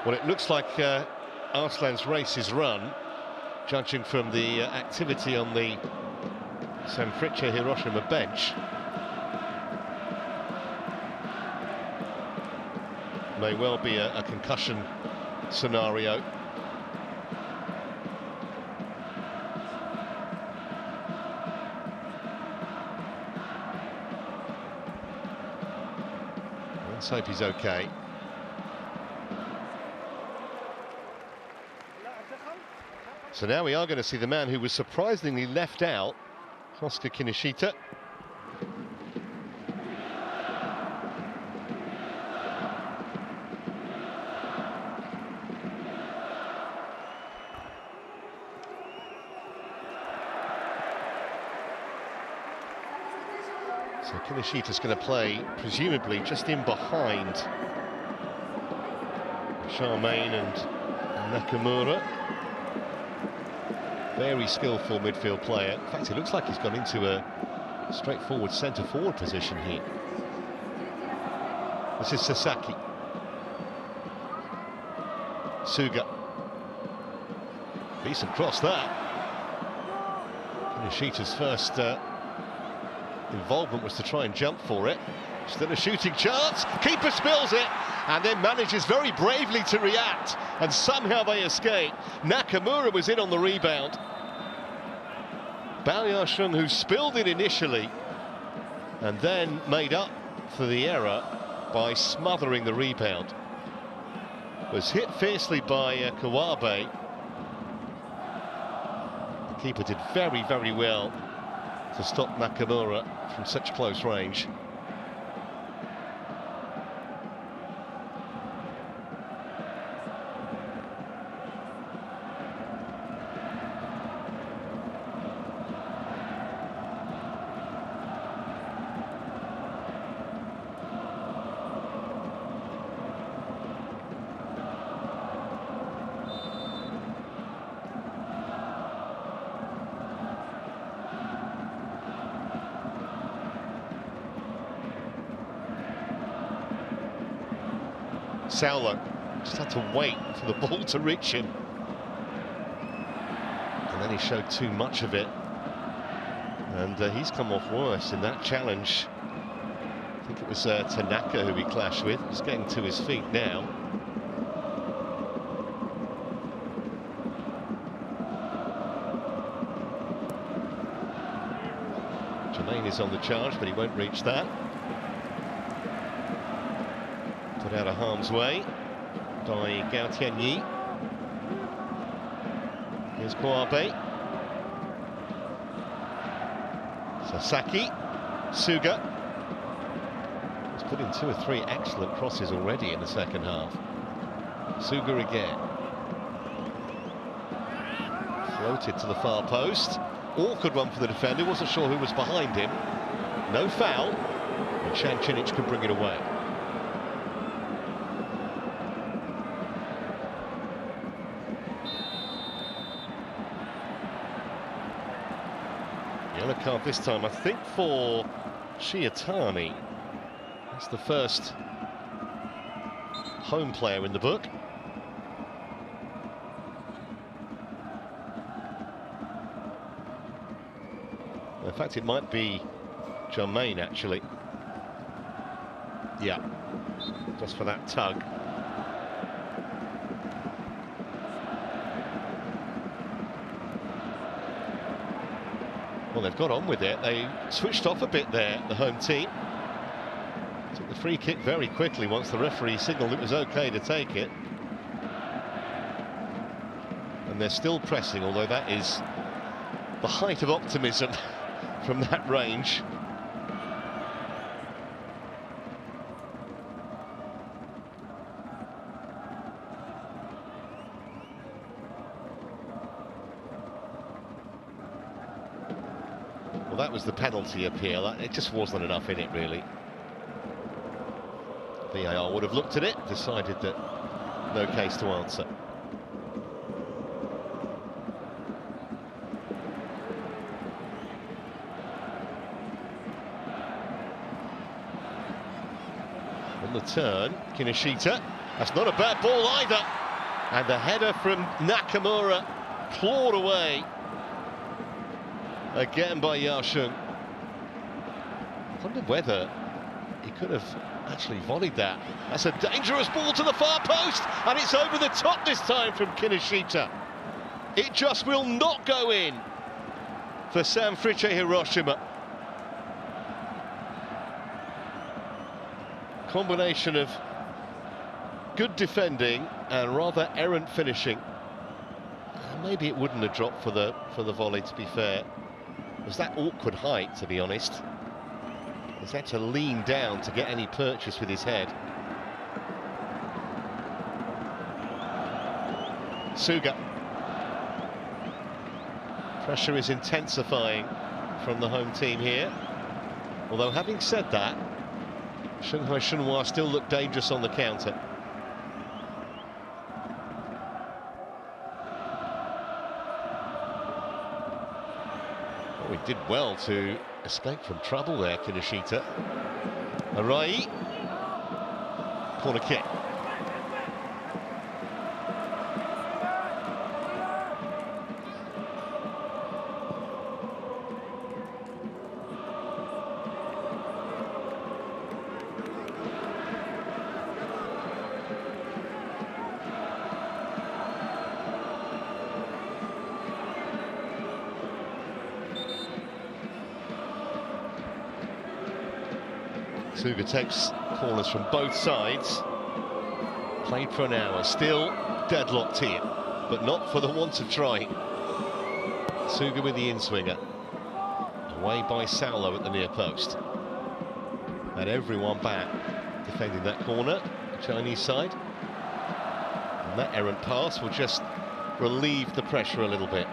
Well, it looks like Arslan's race is run, judging from the activity on the Sanfrecce Hiroshima bench. May well be a concussion scenario. Let's hope he's okay. So now we are going to see the man who was surprisingly left out, Oscar Kinoshita. So Kinoshita's going to play, presumably, just in behind Charmaine and Nakamura. Very skillful midfield player. In fact, it looks like he's gone into a straightforward centre-forward position here. This is Sasaki. Suga. Decent cross there. Kinoshita's first involvement was to try and jump for it. Still a shooting chance. Keeper spills it and then manages very bravely to react, and somehow they escape. Nakamura was in on the rebound. Bao Yasheng, who spilled it initially and then made up for the error by smothering the rebound, was hit fiercely by Kawabe. The keeper did very, very well to stop Nakamura from such close range. Saulo just had to wait for the ball to reach him, and then he showed too much of it, and he's come off worse in that challenge. I think it was Tanaka who he clashed with. He's getting to his feet now. Jermaine is on the charge, but he won't reach that. Put out of harm's way by Gao Tianyi. Here's Kawabe. Sasaki. Suga. He's put in 2 or 3 excellent crosses already in the second half. Suga again. Floated to the far post. Awkward one for the defender. Wasn't sure who was behind him. No foul. And Shan Chinich can bring it away. Yellow card this time, I think, for Shiatani. That's the first home player in the book. In fact, it might be Jermaine, actually. Yeah, just for that tug. Well, they've got on with it. They switched off a bit there, the home team. Took the free kick very quickly once the referee signalled it was okay to take it. And they're still pressing, although that is the height of optimism from that range. Well, that was the penalty appeal. It just wasn't enough in it, really. VAR would have looked at it, decided that no case to answer. On the turn, Kinoshita. That's not a bad ball either. And the header from Nakamura clawed away. Again by Yasheng. I wonder whether he could have actually volleyed that. That's a dangerous ball to the far post, and it's over the top this time from Kinoshita. It just will not go in for Sanfrecce Hiroshima. combination of good defending and rather errant finishing. Maybe it wouldn't have dropped for the volley, to be fair. It was that awkward height, to be honest. He's had to lean down to get any purchase with his head. Suga. Pressure is intensifying from the home team here. Although, having said that, Shanghai Shenhua still look dangerous on the counter. Oh, he did well to escape from trouble there, Kinoshita. Arai. Corner kick. Suga takes corners from both sides. Played for an hour, still deadlocked here, but not for the want of trying. Suga with the in-swinger. Away by Saulo at the near post. And everyone back defending that corner, Chinese side. And that errant pass will just relieve the pressure a little bit.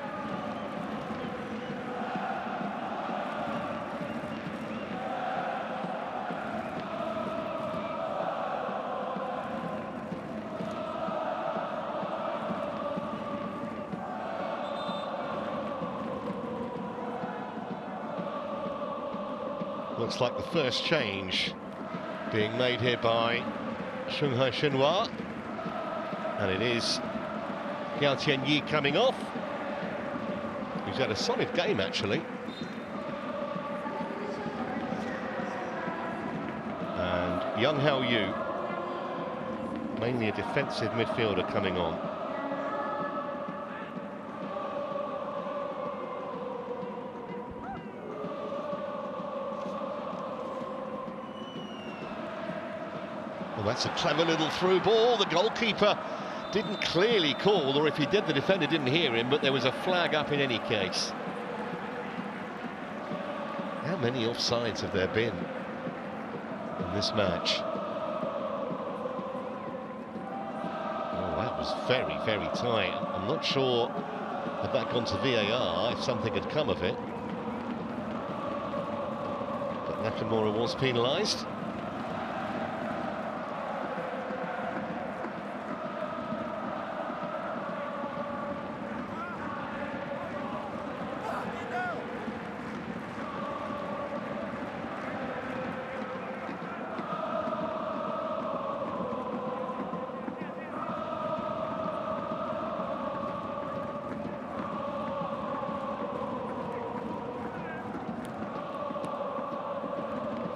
Looks like the first change being made here by Shanghai Shenhua. And it is Gao Tianyi coming off. He's had a solid game, actually. And Young Hao Yu, mainly a defensive midfielder, coming on. Well, that's a clever little through ball. The goalkeeper didn't clearly call, or if he did, the defender didn't hear him, but there was a flag up in any case. How many offsides have there been in this match? Oh, that was very, very tight. I'm not sure had that gone to VAR, if something had come of it. But Nakamura was penalised.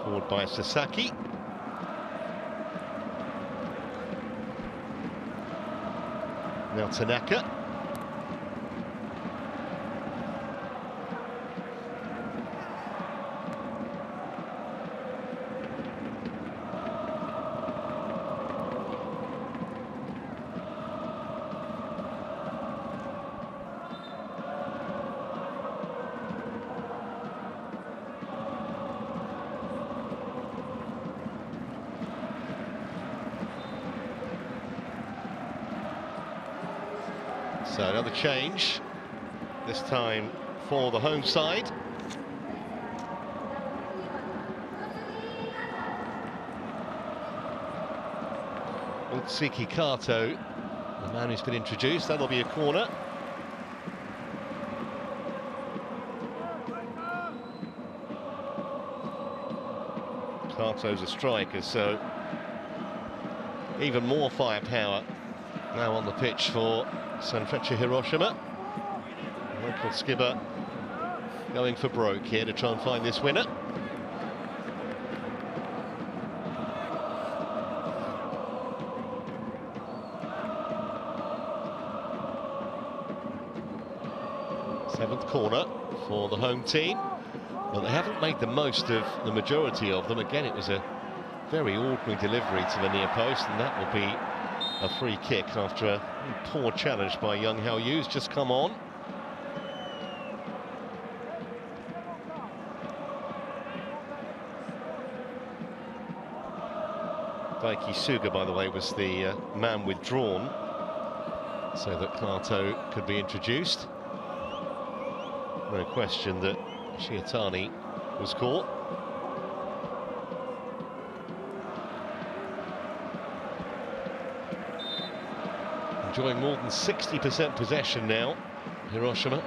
Forward by Sasaki. Now Tanaka. So another change, this time for the home side. Utsuki Kato, the man who's been introduced, that'll be a corner. Kato's a striker, so even more firepower now on the pitch for Sanfrecce Hiroshima. Local skipper going for broke here to try and find this winner. Seventh corner for the home team. Well, they haven't made the most of the majority of them. Again, it was a very ordinary delivery to the near post, and that will be a free kick after a poor challenge by Young Hao Yu's just come on. Daiki Suga, by the way, was the man withdrawn so that Kato could be introduced. No question that Shiotani was caught. Enjoying more than 60% possession now, Hiroshima.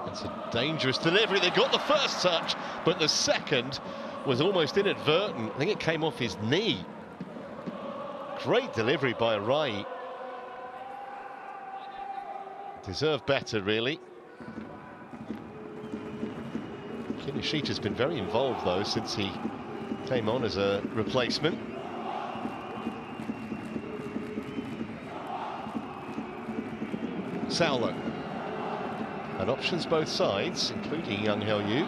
That's a dangerous delivery. They got the first touch, but the second was almost inadvertent. I think it came off his knee. Great delivery by Arai. Deserved better, really. Kinoshita's been very involved, though, since he came on as a replacement. Saulo. And options both sides, including Young Hao Yu.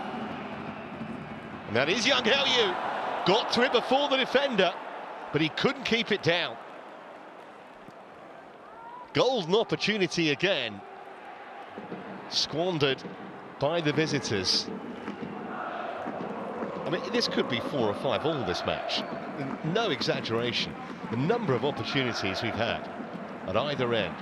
And that is Young Hao Yu. Got to it before the defender, but he couldn't keep it down. Golden opportunity again. Squandered by the visitors. I mean, this could be 4 or 5 all this match. No exaggeration. The number of opportunities we've had at either end.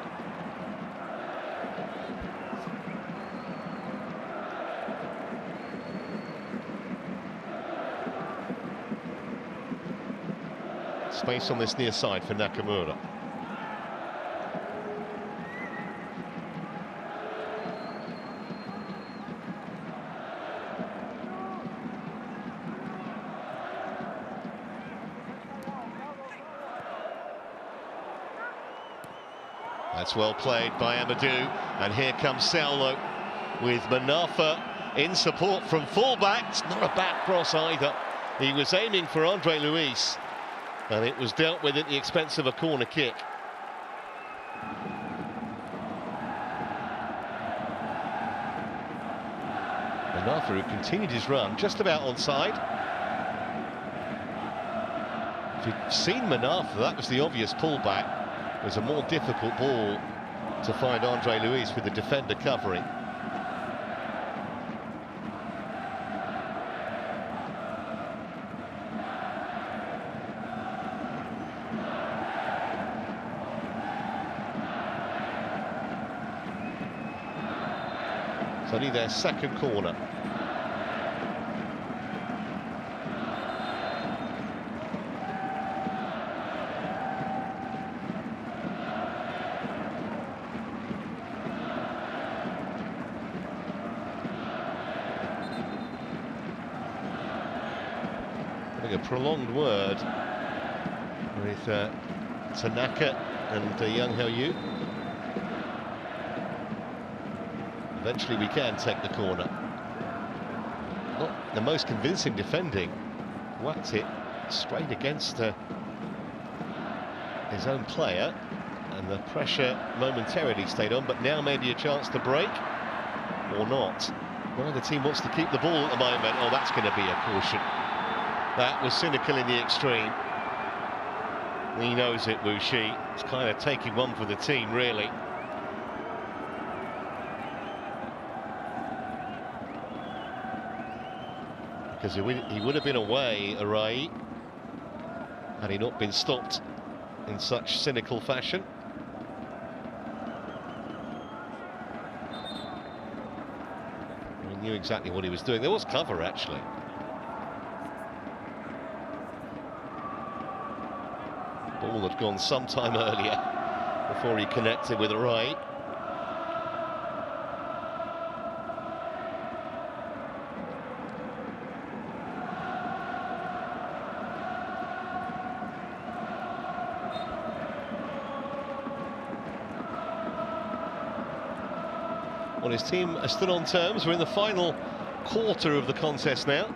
Space on this near side for Nakamura. That's well played by Amadou, and here comes Saulo with Manafa in support from fullback. It's not a back cross either. He was aiming for Andre Luis, and it was dealt with at the expense of a corner kick. Manafa, who continued his run, just about onside. If you'd seen Manafa, that was the obvious pullback. It was a more difficult ball to find Andre Luis with the defender covering. It's only their second corner. A prolonged word with Tanaka and Young Hao Yu. Eventually we can take the corner. Not the most convincing defending. Whacked it straight against his own player, and the pressure momentarily stayed on, but now maybe a chance to break or not. Neither team wants to keep the ball at the moment. Oh, that's going to be a caution. That was cynical in the extreme. He knows it, Wu Shi. It's kind of taking one for the team, really. Because he would have been away, Arai, had he not been stopped in such cynical fashion. He knew exactly what he was doing. There was cover, actually. Ball had gone some time earlier before he connected with Arai. Well, his team are still on terms. We're in the final quarter of the contest now.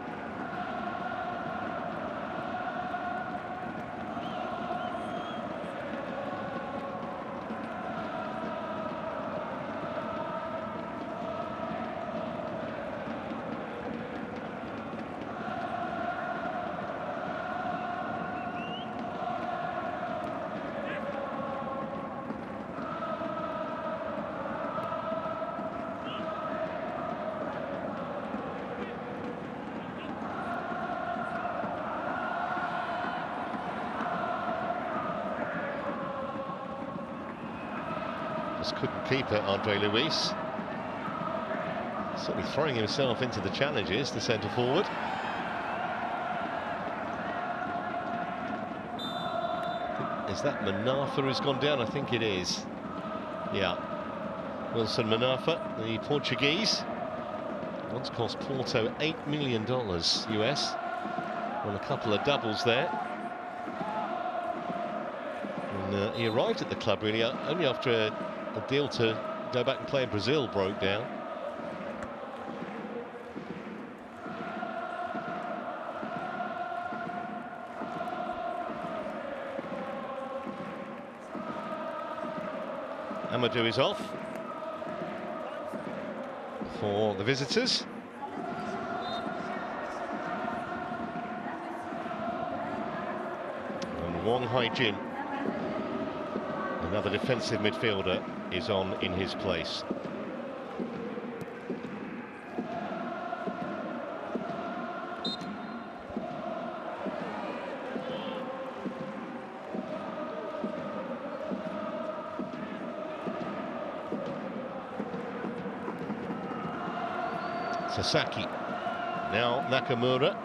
Just couldn't keep it, Andre Luis. Certainly throwing himself into the challenges, the centre forward. Is that Manafa who's gone down? I think it is. Yeah. Wilson Manafa, the Portuguese. Once cost Porto $8 million US. Won a couple of doubles there. And he arrived at the club really only after a deal to go back and play in Brazil broke down. Amadou is off for the visitors. And Wong Hai-jin, another defensive midfielder, is on in his place. Sasaki, now Nakamura.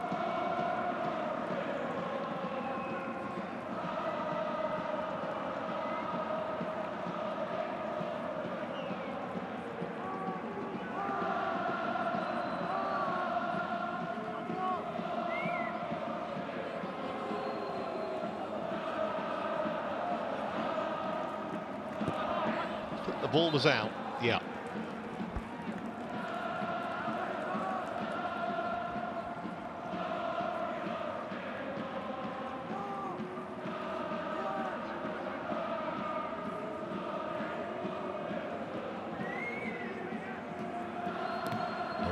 The ball was out, yeah.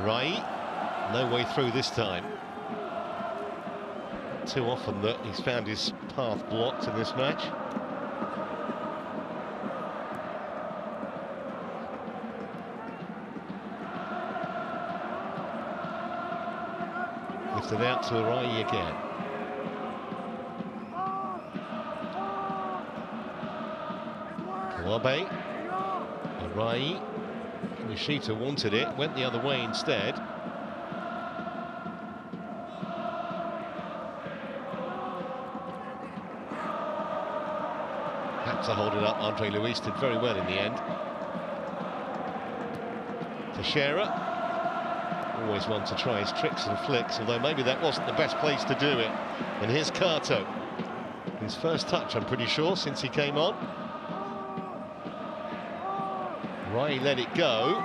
Rai, no way through this time. Too often that he's found his path blocked in this match. Lifted out to Rai again. Kawabe, Rai. Nishita wanted it, went the other way instead. Had to hold it up. Andre Luis did very well in the end. Teixeira, always one to try his tricks and flicks, although maybe that wasn't the best place to do it. And here's Kato. His first touch, I'm pretty sure, since he came on. Rai let it go.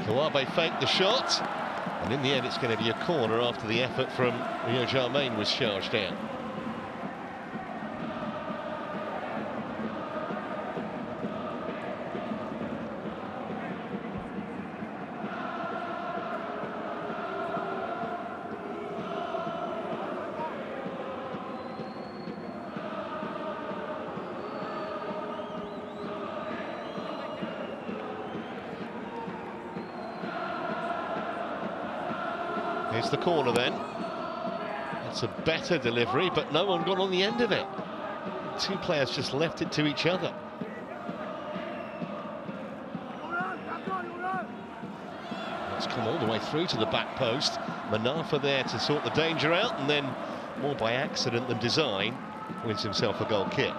Kawabe faked the shot, and in the end it's going to be a corner after the effort from Rio Jarmain was charged out. Here's the corner then. It's a better delivery, but no one got on the end of it. Two players just left it to each other. It's come all the way through to the back post. Manafa there to sort the danger out, and then, more by accident than design, wins himself a goal kick.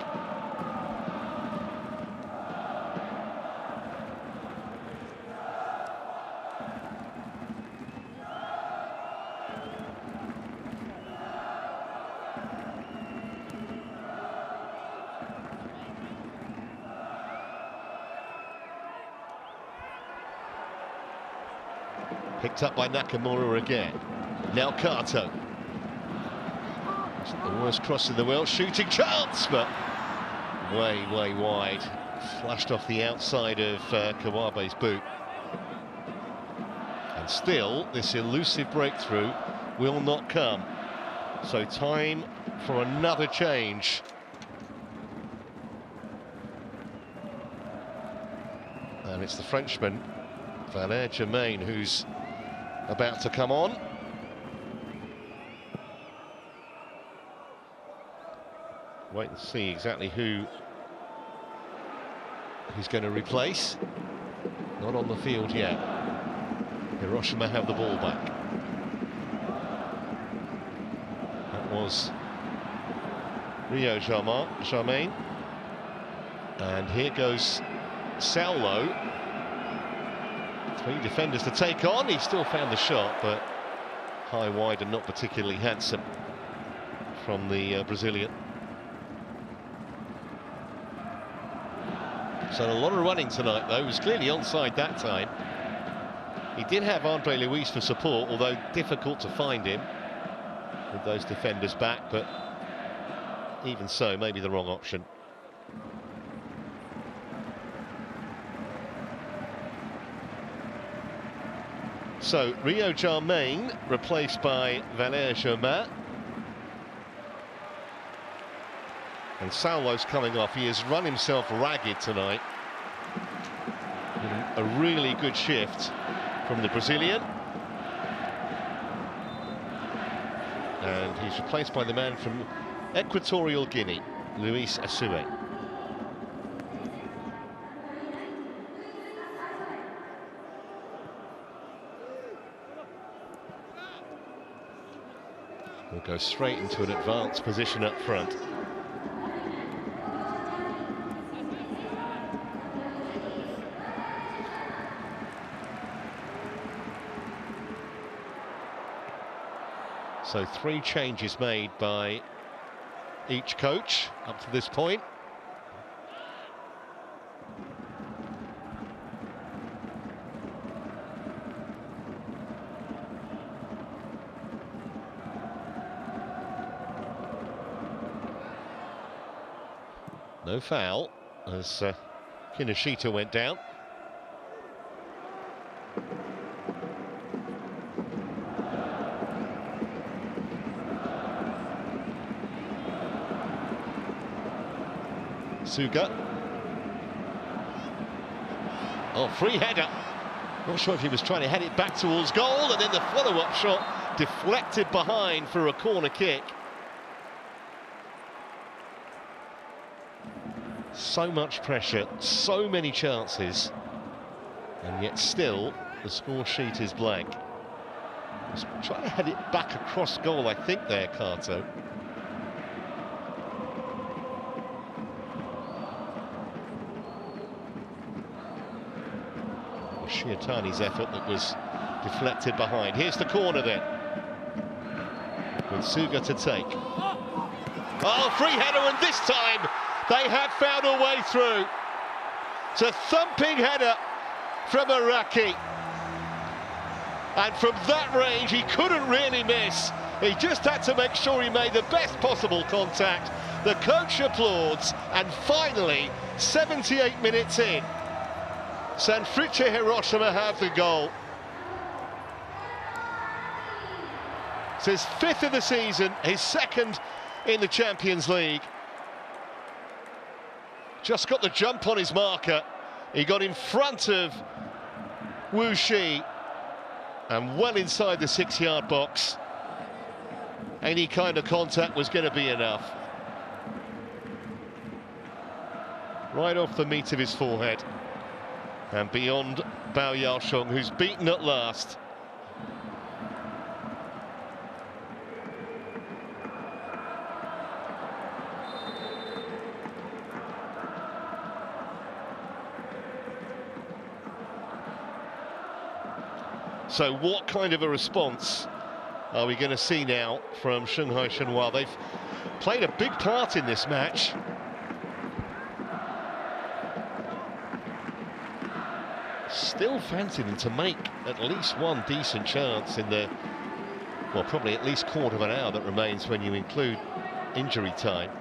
Picked up by Nakamura again. Now Kato. Isn't the worst cross in the world. Shooting chance, but way wide. Flashed off the outside of Kawabe's boot. And still, this elusive breakthrough will not come. So time for another change. And it's the Frenchman, Valère Germain, who's about to come on. Wait and see exactly who he's going to replace. Not on the field yet. Hiroshima have the ball back. That was Rio Jarmain. And here goes Saulo. 3 defenders to take on. He still found the shot, but high, wide and not particularly handsome from the Brazilian. So a lot of running tonight, though. He was clearly onside that time. He did have Andre Luis for support, although difficult to find him with those defenders back, but even so, maybe the wrong option. So Rio Jarmain replaced by Valère Germain. And Saulo's coming off. He has run himself ragged tonight. A really good shift from the Brazilian. And he's replaced by the man from Equatorial Guinea, Luis Asue. We'll go straight into an advanced position up front. So 3 changes made by each coach up to this point. No foul as Kinoshita went down. Suga. Oh, free header. Not sure if he was trying to head it back towards goal, and then the follow-up shot deflected behind for a corner kick. So much pressure, so many chances, and yet still the score sheet is blank. He's trying to head it back across goal, I think, there, Kato. Shiatani's effort that was deflected behind. Here's the corner then, with Suga to take. Oh, free header, and this time they have found a way through. It's a thumping header from Araki, and from that range he couldn't really miss. He just had to make sure he made the best possible contact. The coach applauds, and finally, 78 minutes in, Sanfrecce Hiroshima have the goal. It's his 5th of the season, his 2nd in the Champions League. Just got the jump on his marker. He got in front of Wu Shi and well inside the 6-yard box. Any kind of contact was going to be enough. Right off the meat of his forehead. And beyond Bao Yaosheng, who's beaten at last. So what kind of a response are we going to see now from Shanghai Shenhua? They've played a big part in this match. Still fancy them to make at least one decent chance in the, well, probably at least quarter of an hour that remains when you include injury time.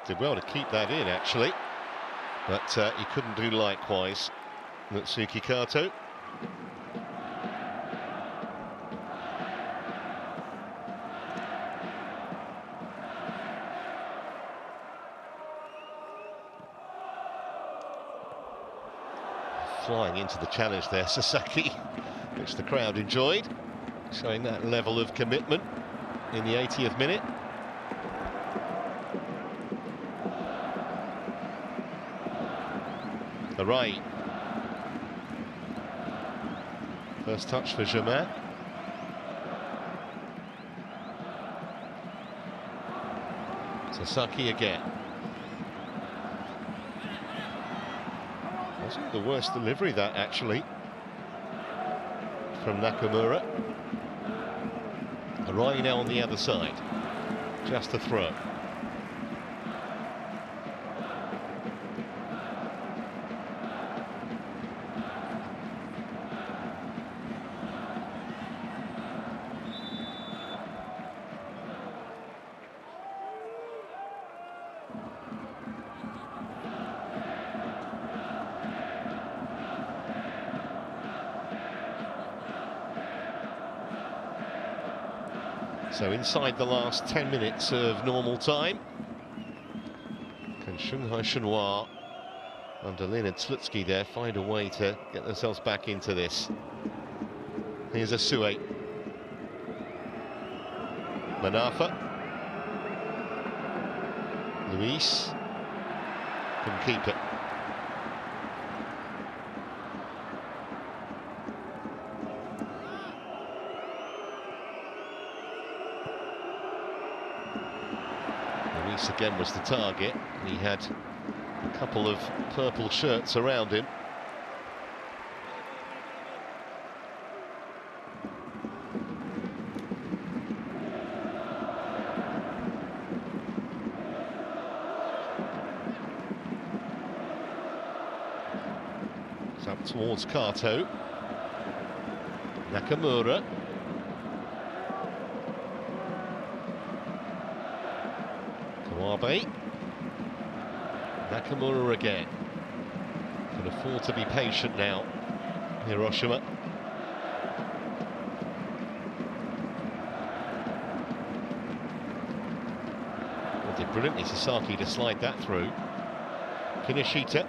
Did well to keep that in, actually, but he couldn't do likewise. Natsuki Kato. flying into the challenge there, Sasaki, which the crowd enjoyed, showing that level of commitment in the 80th minute. The right. First touch for Germain. Sasaki again. Wasn't the worst delivery, that, actually, from Nakamura. Arai now on the other side. Just a throw. So inside the last 10 minutes of normal time, can Shanghai Shenhua under Leonid Slutsky there find a way to get themselves back into this? Here's a Sue. Manafa. Luis can keep it. Again was the target. He had a couple of purple shirts around him. It's up towards Kato. Nakamura. Kawabe. Nakamura again. Can afford to be patient now, Hiroshima. Well, did brilliantly Sasaki to slide that through. Kinoshita.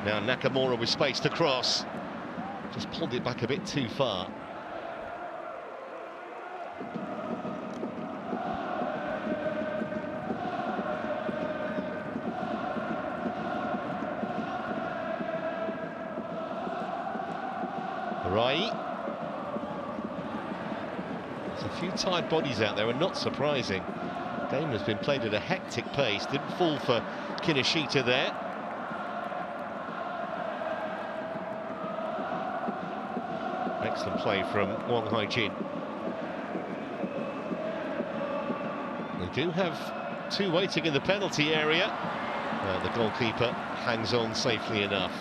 Now Nakamura with space to cross. Just pulled it back a bit too far. There's a few tired bodies out there, and not surprising. The game has been played at a hectic pace. Didn't fall for Kinoshita there. Excellent play from Wang Haijin. They do have two waiting in the penalty area. The goalkeeper hangs on safely enough.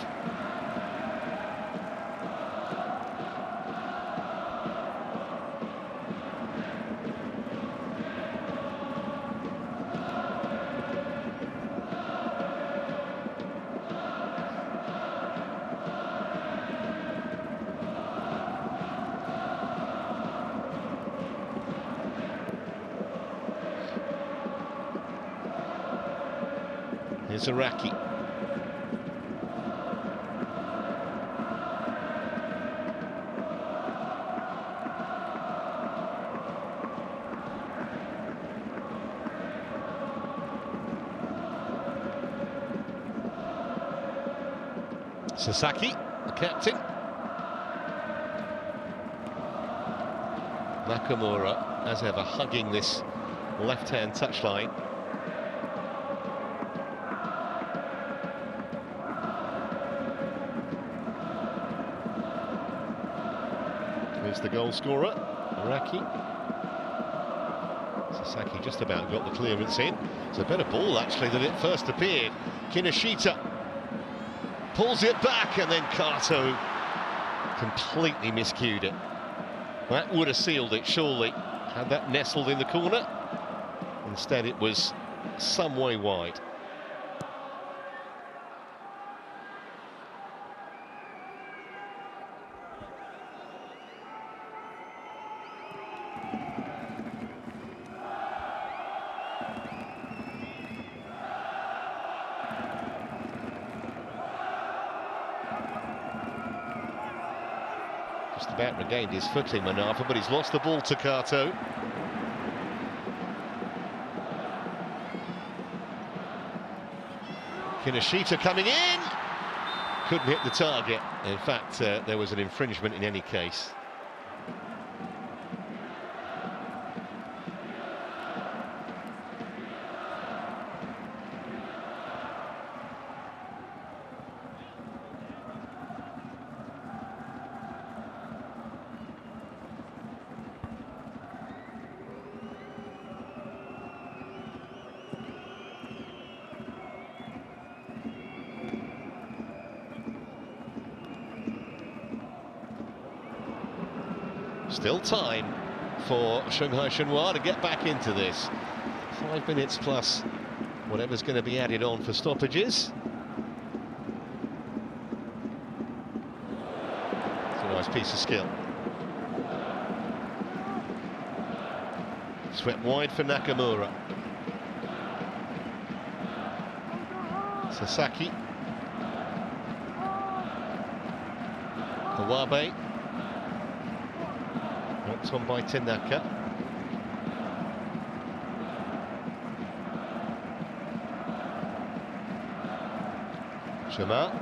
Here's Araki. Sasaki, the captain. Nakamura, as ever, hugging this left-hand touchline. Here's the goal scorer, Araki. Sasaki just about got the clearance in. It's a better ball, actually, than it first appeared. Kinoshita pulls it back, and then Kato completely miscued it. That would have sealed it, surely, had that nestled in the corner. Instead, it was some way wide. Just about regained his footing, Manafa, but he's lost the ball to Kato. Kinoshita coming in. Couldn't hit the target. In fact, there was an infringement in any case. Still time for Shanghai Shenhua to get back into this. 5 minutes plus whatever's going to be added on for stoppages. It's a nice piece of skill. Swept wide for Nakamura. Sasaki. Kawabe. Knocked on by Tanaka. Shama.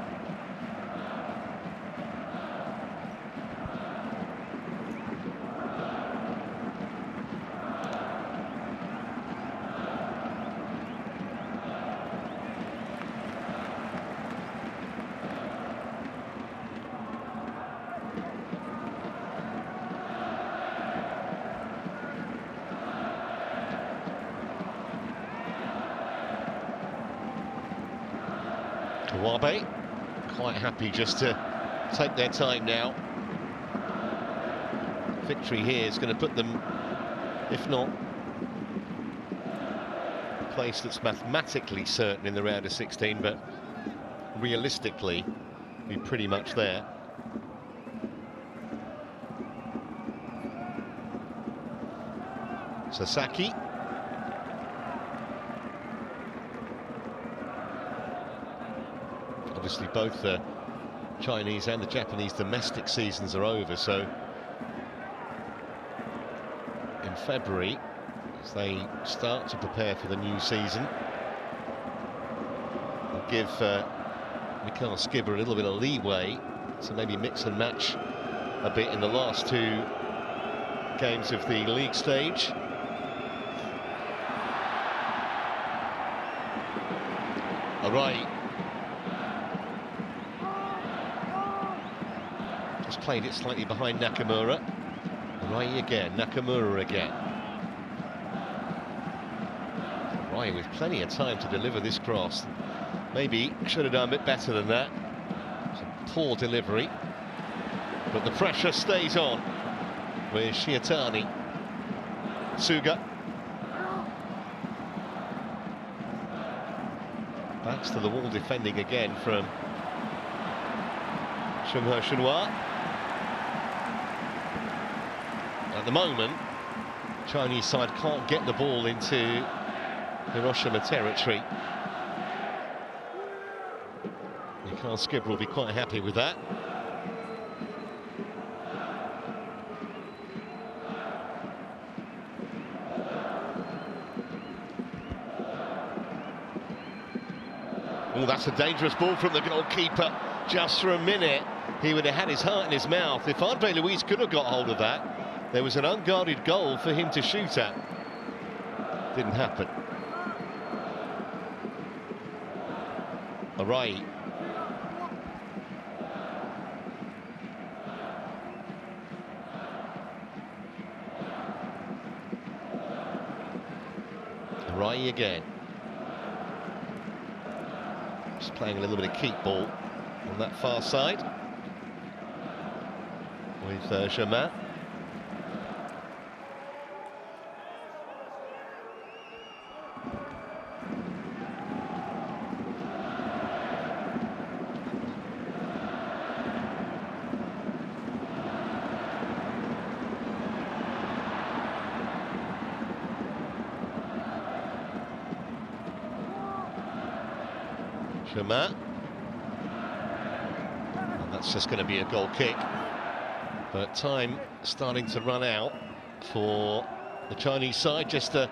Kawabe, quite happy just to take their time now. Victory here is going to put them, if not a place that's mathematically certain in the round of 16, but realistically be pretty much there. Sasaki. Obviously both the Chinese and the Japanese domestic seasons are over, so in February, as they start to prepare for the new season, they'll give Mikhail Skibber a little bit of leeway to maybe mix and match a bit in the last 2 games of the league stage. Arai just played it slightly behind Nakamura. Arai again, Nakamura again. Arai with plenty of time to deliver this cross. Maybe should have done a bit better than that. It's a poor delivery, but the pressure stays on with Shiatani. Suga. Backs to the wall defending again from Shanghai Shenhua. At the moment, Chinese side can't get the ball into Hiroshima territory. Mikhail Skibber will be quite happy with that. Oh, that's a dangerous ball from the goalkeeper. Just for a minute, he would have had his heart in his mouth. If Andre Luis could have got hold of that, there was an unguarded goal for him to shoot at. Didn't happen. Arai. Arai again. Just playing a little bit of keep ball on that far side with Germain. Germain. And that's just going to be a goal kick. But time starting to run out for the Chinese side. Just a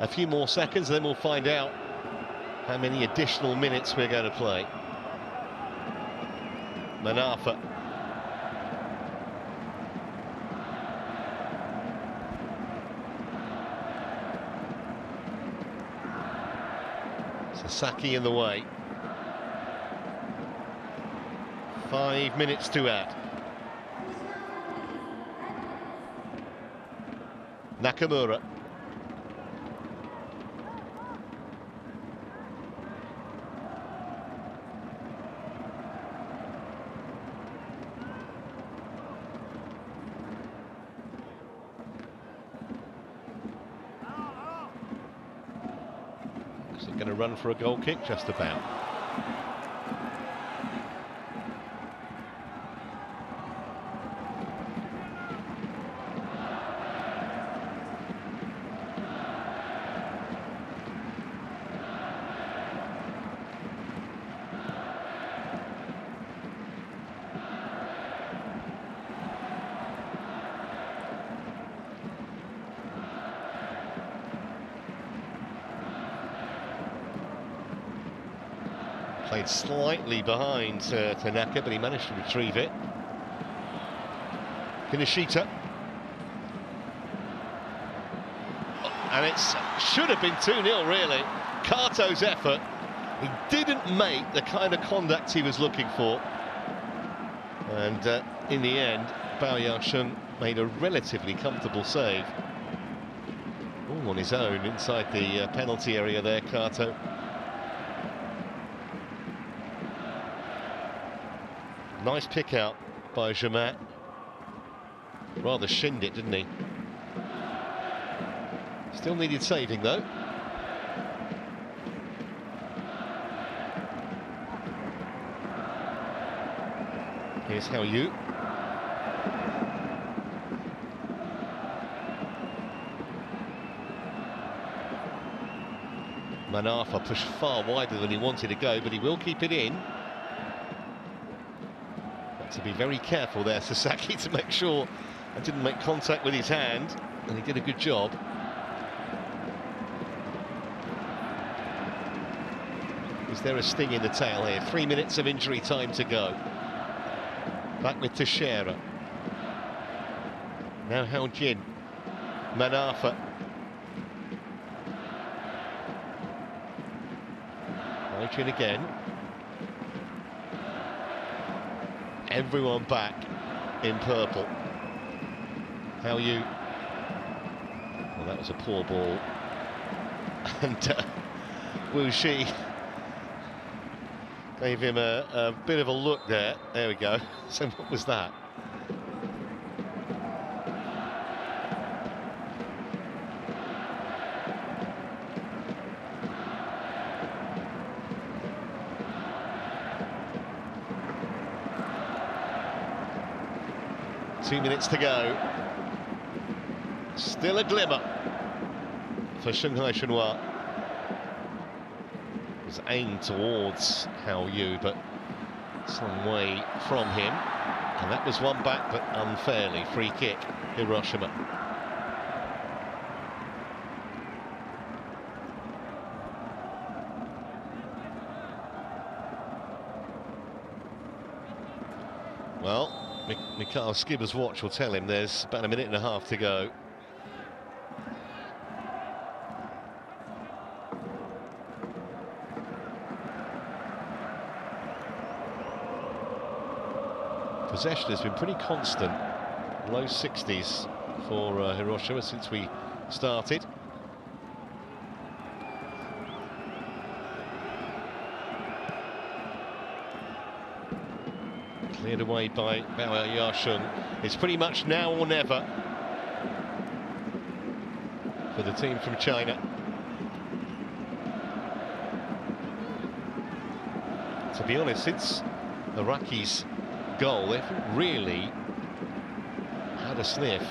few more seconds, and then we'll find out how many additional minutes we're going to play. Manafa. Sasaki in the way. 5 minutes to add. Nakamura. Is it going to run for a goal kick? Just about. Played slightly behind Tanaka, but he managed to retrieve it. Kinoshita. And it should have been 2-0, really. Kato's effort. He didn't make the kind of conduct he was looking for. And in the end, Bao Yasheng made a relatively comfortable save. All on his own inside the penalty area there, Kato. Nice pick out by Jamat. Rather shinned it, didn't he? Still needed saving, though. Here's Hao Yu. Manafa pushed far wider than he wanted to go, but he will keep it in. To be very careful there, Sasaki, to make sure I didn't make contact with his hand, and he did a good job. Is there a sting in the tail here? 3 minutes of injury time to go. Back with Teixeira. Now Hao Jin. Manafa. Hao Jin again. Everyone back in purple. Hao Yu. Well, that was a poor ball. And Wu Shi gave him a bit of a look there. There we go. So what was that? Two minutes to go. Still a glimmer for Shanghai Shenhua. It was aimed towards Hao Yu, but some way from him. And that was one back, but unfairly. Free kick, Hiroshima. Well, Mikhail Skibber's watch will tell him there's about a minute and a half to go. Possession has been pretty constant, low 60s for Hiroshima since we started. Cleared away by Bao Yasheng. It's pretty much now or never for the team from China. To be honest, since Araki's goal, they haven't really had a sniff.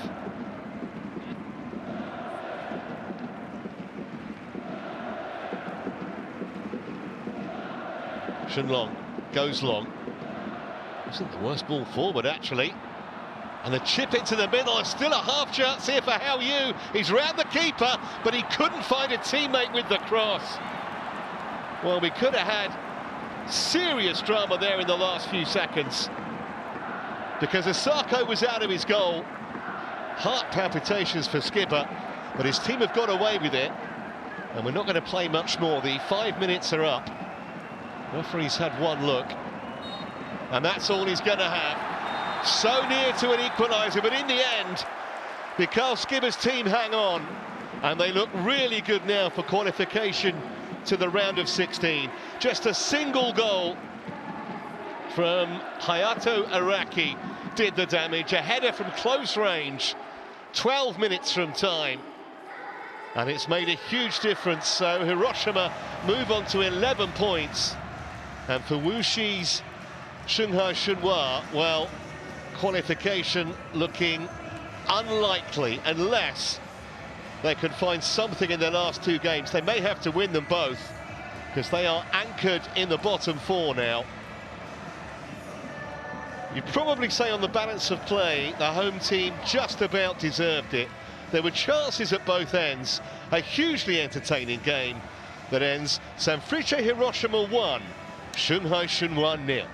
Shenlong goes long. Isn't the worst ball forward, actually. And the chip into the middle, and still a half chance here for Hao Yu. He's round the keeper, but he couldn't find a teammate with the cross. Well, we could have had serious drama there in the last few seconds, because Osako was out of his goal. Heart palpitations for skipper, but his team have got away with it, and we're not going to play much more. The 5 minutes are up. Referee's had one look, and that's all he's going to have. So near to an equaliser, but in the end, Mikhail Skibber's team hang on, and they look really good now for qualification to the round of 16. Just a single goal from Hayato Araki did the damage. A header from close range, 12 minutes from time, and it's made a huge difference. So Hiroshima move on to 11 points, and for Wushi's Shanghai Shenhua, well, qualification looking unlikely unless they can find something in their last two games. They may have to win them both, because they are anchored in the bottom four now. You'd probably say on the balance of play, the home team just about deserved it. There were chances at both ends. A hugely entertaining game that ends Sanfrecce Hiroshima 1, Shanghai Shenhua 0.